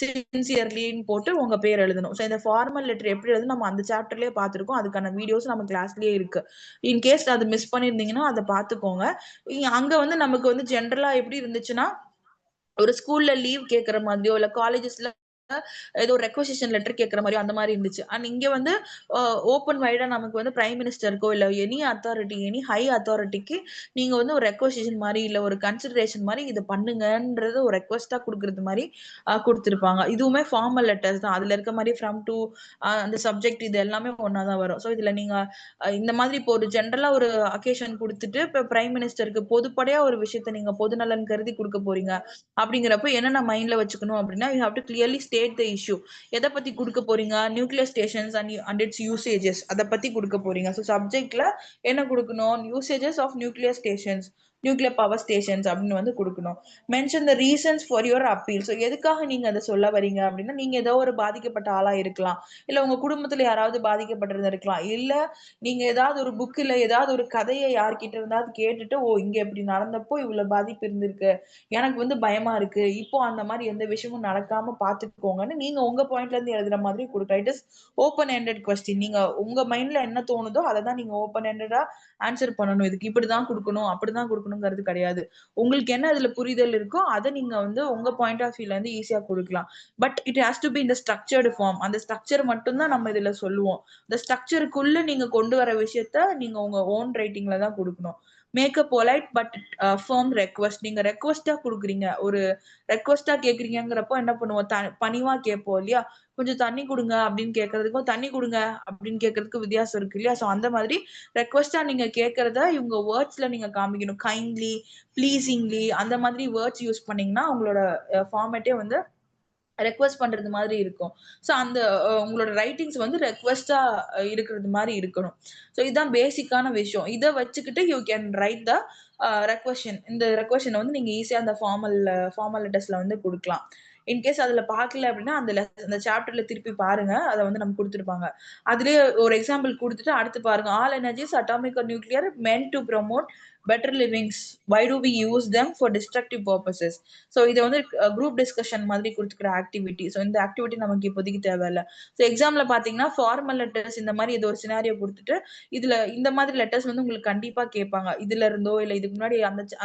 சின்சியர்லின்னு போட்டு உங்க பேர் எழுதணும். ஸோ இந்த ஃபார்மல் லெட்டர் எப்படி எழுதணும் நம்ம அந்த சாப்டர்லயே பார்த்திருக்கோம். அதுக்கான வீடியோஸ் நம்ம கிளாஸ்லயே இருக்கு. இன்கேஸ் அது மிஸ் பண்ணிருந்தீங்கன்னா அதை பார்த்துக்கோங்க. அங்க வந்து நமக்கு வந்து ஜென்ரலா எப்படி இருந்துச்சுன்னா, ஒரு ஸ்கூல்ல லீவ் கேட்கற மாதிரியோ இல்ல காலேஜஸ்ல ஏதோ ரெக்வசிஷன் லெட்டர் கேட்கற மாதிரியோ அந்த மாதிரி இருந்துச்சு. அண்ட் இங்க வந்து ஓப்பன் வைடா நமக்கு வந்து பிரைம் மினிஸ்டருக்கோ இல்ல எனி அத்தாரிட்டி, எனி ஹை அத்தாரிட்டிக்கு நீங்க வந்து ஒரு ரெக்வசிஷன் மாதிரி இல்ல ஒரு கன்சிடரேஷன் மாதிரி இது பண்ணுங்கன்றது ஒரு ரெக்வஸ்டா கொடுக்கறது மாதிரி கொடுத்துருப்பாங்க. இதுவுமே ஃபார்மல் லெட்டர்ஸ் தான். அதுல இருக்க மாதிரி ஃப்ரம் டு அந்த சப்ஜெக்ட் இது எல்லாமே ஒன்னாதான் வரும். ஸோ இதுல நீங்க இந்த மாதிரி இப்போ ஒரு ஜென்ரலா ஒரு அக்கேஷன் கொடுத்துட்டு இப்ப பிரைம் மினிஸ்டருக்கு பொதுப்படையா ஒரு விஷயத்த நீங்க பொதுநலன் கருதி கொடுக்க போறீங்க அப்படிங்கிறப்ப என்னென்ன மைண்ட்ல வச்சுக்கணும் அப்படின்னா, you have to clearly state the issue. எதை பத்தி கொடுக்க போறீங்க, nuclear stations and its usages அதை பத்தி கொடுக்க போறீங்க. ஸோ சப்ஜெக்ட்ல என்ன கொடுக்கணும், usages of nuclear stations, nuclear power stations அப்படின்னு வந்து கொடுக்கணும். Mention the reasons for your appeal. So எதுக்காக நீங்க அதை சொல்ல வரீங்க அப்படின்னா, நீங்க ஏதோ ஒரு பாதிக்கப்பட்ட ஆளா இருக்கலாம், இல்ல உங்க குடும்பத்துல யாராவது பாதிக்கப்பட்டிருந்தா இருக்கலாம், இல்ல நீங்க ஏதாவது ஒரு புக்ல ஏதாவது ஒரு கதையை யார்கிட்ட இருந்தாவது கேட்டுட்டு, ஓ இங்க இப்படி நடந்தப்போ இவ்வளவு பாதிப்பு இருந்திருக்கு, எனக்கு வந்து பயமா இருக்கு, இப்போ அந்த மாதிரி எந்த விஷயமும் நடக்காம பாத்துக்கோங்கன்னு நீங்க உங்க பாயிண்ட்ல இருந்து எழுதுற மாதிரி கொடுக்கலாம். It is open ended question. நீங்க உங்க மைண்ட்ல என்ன தோணுதோ அதை தான் நீங்க ஓப்பன் எண்டடா ஆன்சர் பண்ணணும். இதுக்கு இப்படிதான் கொடுக்கணும் அப்படிதான் கொடுக்கணுங்கிறது கிடையாது. உங்களுக்கு என்ன அதுல புரிதல் இருக்கோ அதை நீங்க வந்து உங்க பாயிண்ட் ஆஃப் வியூல இருந்து ஈஸியா கொடுக்கலாம். But it has to be இந்த ஸ்ட்ரக்சர்டு ஃபார்ம். அந்த ஸ்ட்ரக்சர் மட்டும் தான் நம்ம இதுல சொல்லுவோம். இந்த ஸ்ட்ரக்சருக்குள்ள நீங்க கொண்டு வர விஷயத்த நீங்க உங்க ஓன் ரைட்டிங்ல தான் கொடுக்கணும். Make a polite but firm request. நீங்க ரெக்வஸ்டா கொடுக்குறீங்க, ஒரு ரெக்வஸ்டா கேக்குறீங்கிறப்போ என்ன பண்ணுவோம், பணிவா கேட்போம் இல்லையா, கொஞ்சம் தண்ணி கொடுங்க அப்படின்னு கேட்கறதுக்கும் தண்ணி கொடுங்க அப்படின்னு கேட்கறதுக்கு வித்தியாசம் இருக்கு இல்லையா. ஸோ அந்த மாதிரி ரெக்வஸ்டா நீங்க கேட்கறத இவங்க வேர்ட்ஸ்ல நீங்க காமிக்கணும். கைண்ட்லி, ப்ளீசிங்லி அந்த மாதிரி வேர்ட்ஸ் யூஸ் பண்ணீங்கன்னா உங்களோட ஃபார்மேட்டே வந்து ரெக்வஸ்ட் பண்றது மாதிரி இருக்கும். ஸோ அந்த உங்களோட ரைட்டிங்ஸ் வந்து ரெக்வஸ்டா இருக்கிறது மாதிரி இருக்கணும். ஸோ இதுதான் பேசிக்கான விஷயம். இதை வச்சுக்கிட்டு யூ கேன் ரைட் த ரெக்வஷன். இந்த ரெக்வஷனை வந்து நீங்க ஈஸியா அந்த ஃபார்மல் லெட்டர்ஸ்ல வந்து கொடுக்கலாம். இன்கேஸ் அதுல பார்க்கல அப்படின்னா அந்த சாப்டர்ல திருப்பி பாருங்க, அதை வந்து நம்ம கொடுத்துருப்பாங்க. அதுலயே ஒரு எக்ஸாம்பிள் கொடுத்துட்டு அடுத்து பாருங்க. All energies atomic or nuclear meant to promote better livings. Why do we use them for destructive purposes? So இதை வந்து குரூப் டிஸ்கஷன் மாதிரி கொடுத்துக்கிற ஆக்டிவிட்டி. ஸோ இந்த ஆக்டிவிட்டி நமக்கு இப்போதைக்கு தேவையில்லை. ஸோ எக்ஸாம்ல பாத்தீங்கன்னா ஃபார்மல் லெட்டர்ஸ் இந்த மாதிரி ஏதோ ஒரு சினாரியோ கொடுத்துட்டு இதுல இந்த மாதிரி லெட்டர்ஸ் வந்து உங்களுக்கு கண்டிப்பா கேட்பாங்க. இதுல இருந்தோ இல்ல இதுக்கு முன்னாடி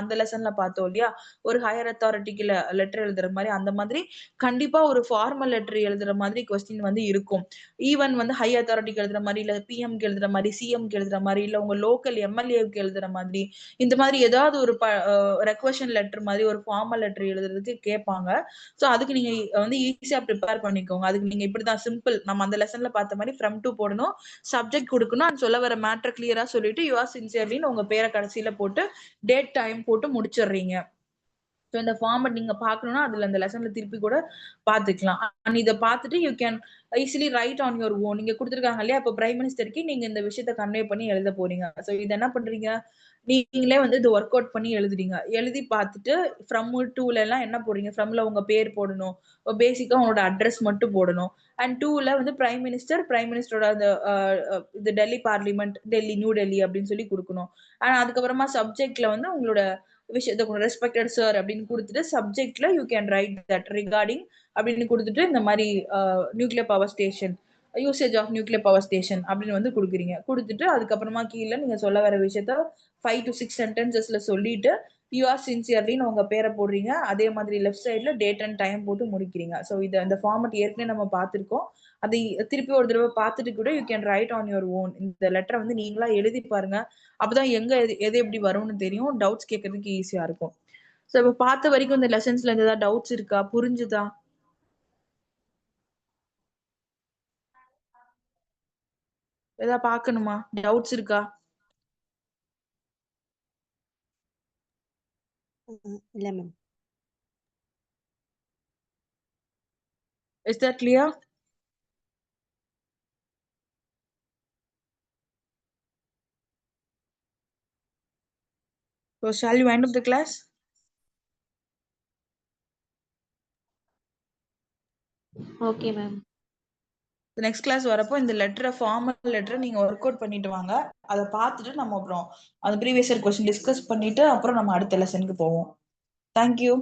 அந்த லெசன்ல பார்த்தோம் இல்லையா, ஒரு ஹையர் அத்தாரிட்டிக்கு லெட்டர் எழுதுற மாதிரி அந்த மாதிரி கண்டிப்பா ஒரு ஃபார்மல் லெட்டர் எழுதுற மாதிரி கொஸ்டின் வந்து இருக்கும். ஈவன் வந்து ஹை அத்தாரிட்டிக்கு எழுதுற மாதிரி, இல்ல பிஎம்க்கு எழுதுற மாதிரி, சிஎம்க்கு எழுதுற மாதிரி, இல்ல உங்க லோக்கல் எம்எல்ஏக்கு எழுதுற மாதிரி, இந்த மாதிரி ஏதாவது ஒரு ரெக்வெஷன் லெட்டர் மாதிரி ஒரு ஃபார்மல் லெட்டர் எழுதுறதுக்கு கேட்பாங்க. ஸோ அதுக்கு நீங்க வந்து ஈஸியா ப்ரிப்பேர் பண்ணிக்கோங்க. அதுக்கு நீங்க இப்படிதான் சிம்பிள் நம்ம அந்த லெசன்ல பார்த்த மாதிரி ஃப்ரம் டு போடணும், சப்ஜெக்ட் கொடுக்கணும், அது சொல்ல வர மேட்டர் கிளியரா சொல்லிட்டு யூ ஆர் சின்சியர்லின்னு உங்க பேரை கடைசியில போட்டு டேட் டைம் போட்டு முடிச்சிடுறீங்க. ஸோ இந்த ஃபார்மட் நீங்க பார்க்கணும்னா அதுல அந்த லெசன்ல திருப்பி கூட பார்த்துக்கலாம். அண்ட் இதை பார்த்துட்டு you can easily right on your own. நீங்க கொடுத்துருக்காங்க இல்லையா, இப்போ பிரைம் மினிஸ்டருக்கு நீங்க இந்த விஷயத்த கன்வே பண்ணி எழுத போறீங்க. ஸோ இது என்ன பண்றீங்க, நீங்களே வந்து இது ஒர்க் அவுட் பண்ணி எழுதுறீங்க. எழுதி பார்த்துட்டு ஃப்ரம் டூல எல்லாம் என்ன போடுறீங்க, ஃப்ரம்ல உங்க பேர் போடணும், பேசிக்கா உங்களோட அட்ரஸ் மட்டும் போடணும். அண்ட் டூல வந்து பிரைம் மினிஸ்டரோட அந்த இது டெல்லி பார்லிமெண்ட், டெல்லி, நியூ டெல்லி அப்படின்னு சொல்லி கொடுக்கணும். அண்ட் அதுக்கப்புறமா சப்ஜெக்ட்ல வந்து உங்களோட விஷயத்த ரெஸ்பெக்டட் சார் அப்படின்னு கொடுத்துட்டு சப்ஜெக்ட்ல you can write that regarding அப்படின்னு கொடுத்துட்டு இந்த மாதிரி nuclear power station, usage of nuclear power station அப்படின்னு வந்து கொடுக்குறீங்க. கொடுத்துட்டு அதுக்கப்புறமா கீழே நீங்க சொல்ல வர விஷயத்த 5 to 6 சென்டென்சஸ்ல சொல்லிட்டு யூ ஆர் சின்சியர்லின்னு உங்க பேரை போடுறீங்க. அதே மாதிரி லெஃப்ட் சைட்ல டேட் அண்ட் டைம் போட்டு முடிக்கிறீங்க. ஸோ இது அந்த ஃபார்மட் ஏற்கனவே நம்ம பார்த்திருக்கோம். அதை திருப்பி ஒரு தடவை பார்த்துட்டு கூட you can right on your own. இந்த லெட்டரை வந்து நீங்களா எழுதி பாருங்க. அப்பதான் எங்க எது எப்படி வரும்னு தெரியும், டவுட்ஸ் கேட்கறதுக்கு ஈஸியா இருக்கும். ஸோ இப்போ பார்த்த வரைக்கும் இந்த லெசன்ஸ்ல இருந்து ஏதாவது டவுட்ஸ் இருக்கா, புரிஞ்சுதா, ஏதாவது பார்க்கணுமா, டவுட்ஸ் இருக்கா? இல்ல ma'am. Is that clear? So shall you wind up the class? Okay ma'am. Next class வரப்போ இந்த லெட்டரை, ஃபார்மல் லெட்டரை நீங்க ஒர்க் அவுட் பண்ணிட்டு வாங்க. அதை பார்த்துட்டு நம்ம அப்புறம் அந்த ப்ரீவியஸ் இயர் கொஸ்டின் டிஸ்கஸ் பண்ணிட்டு அப்புறம் நம்ம அடுத்த லெசனுக்கு போவோம். தேங்க்யூ.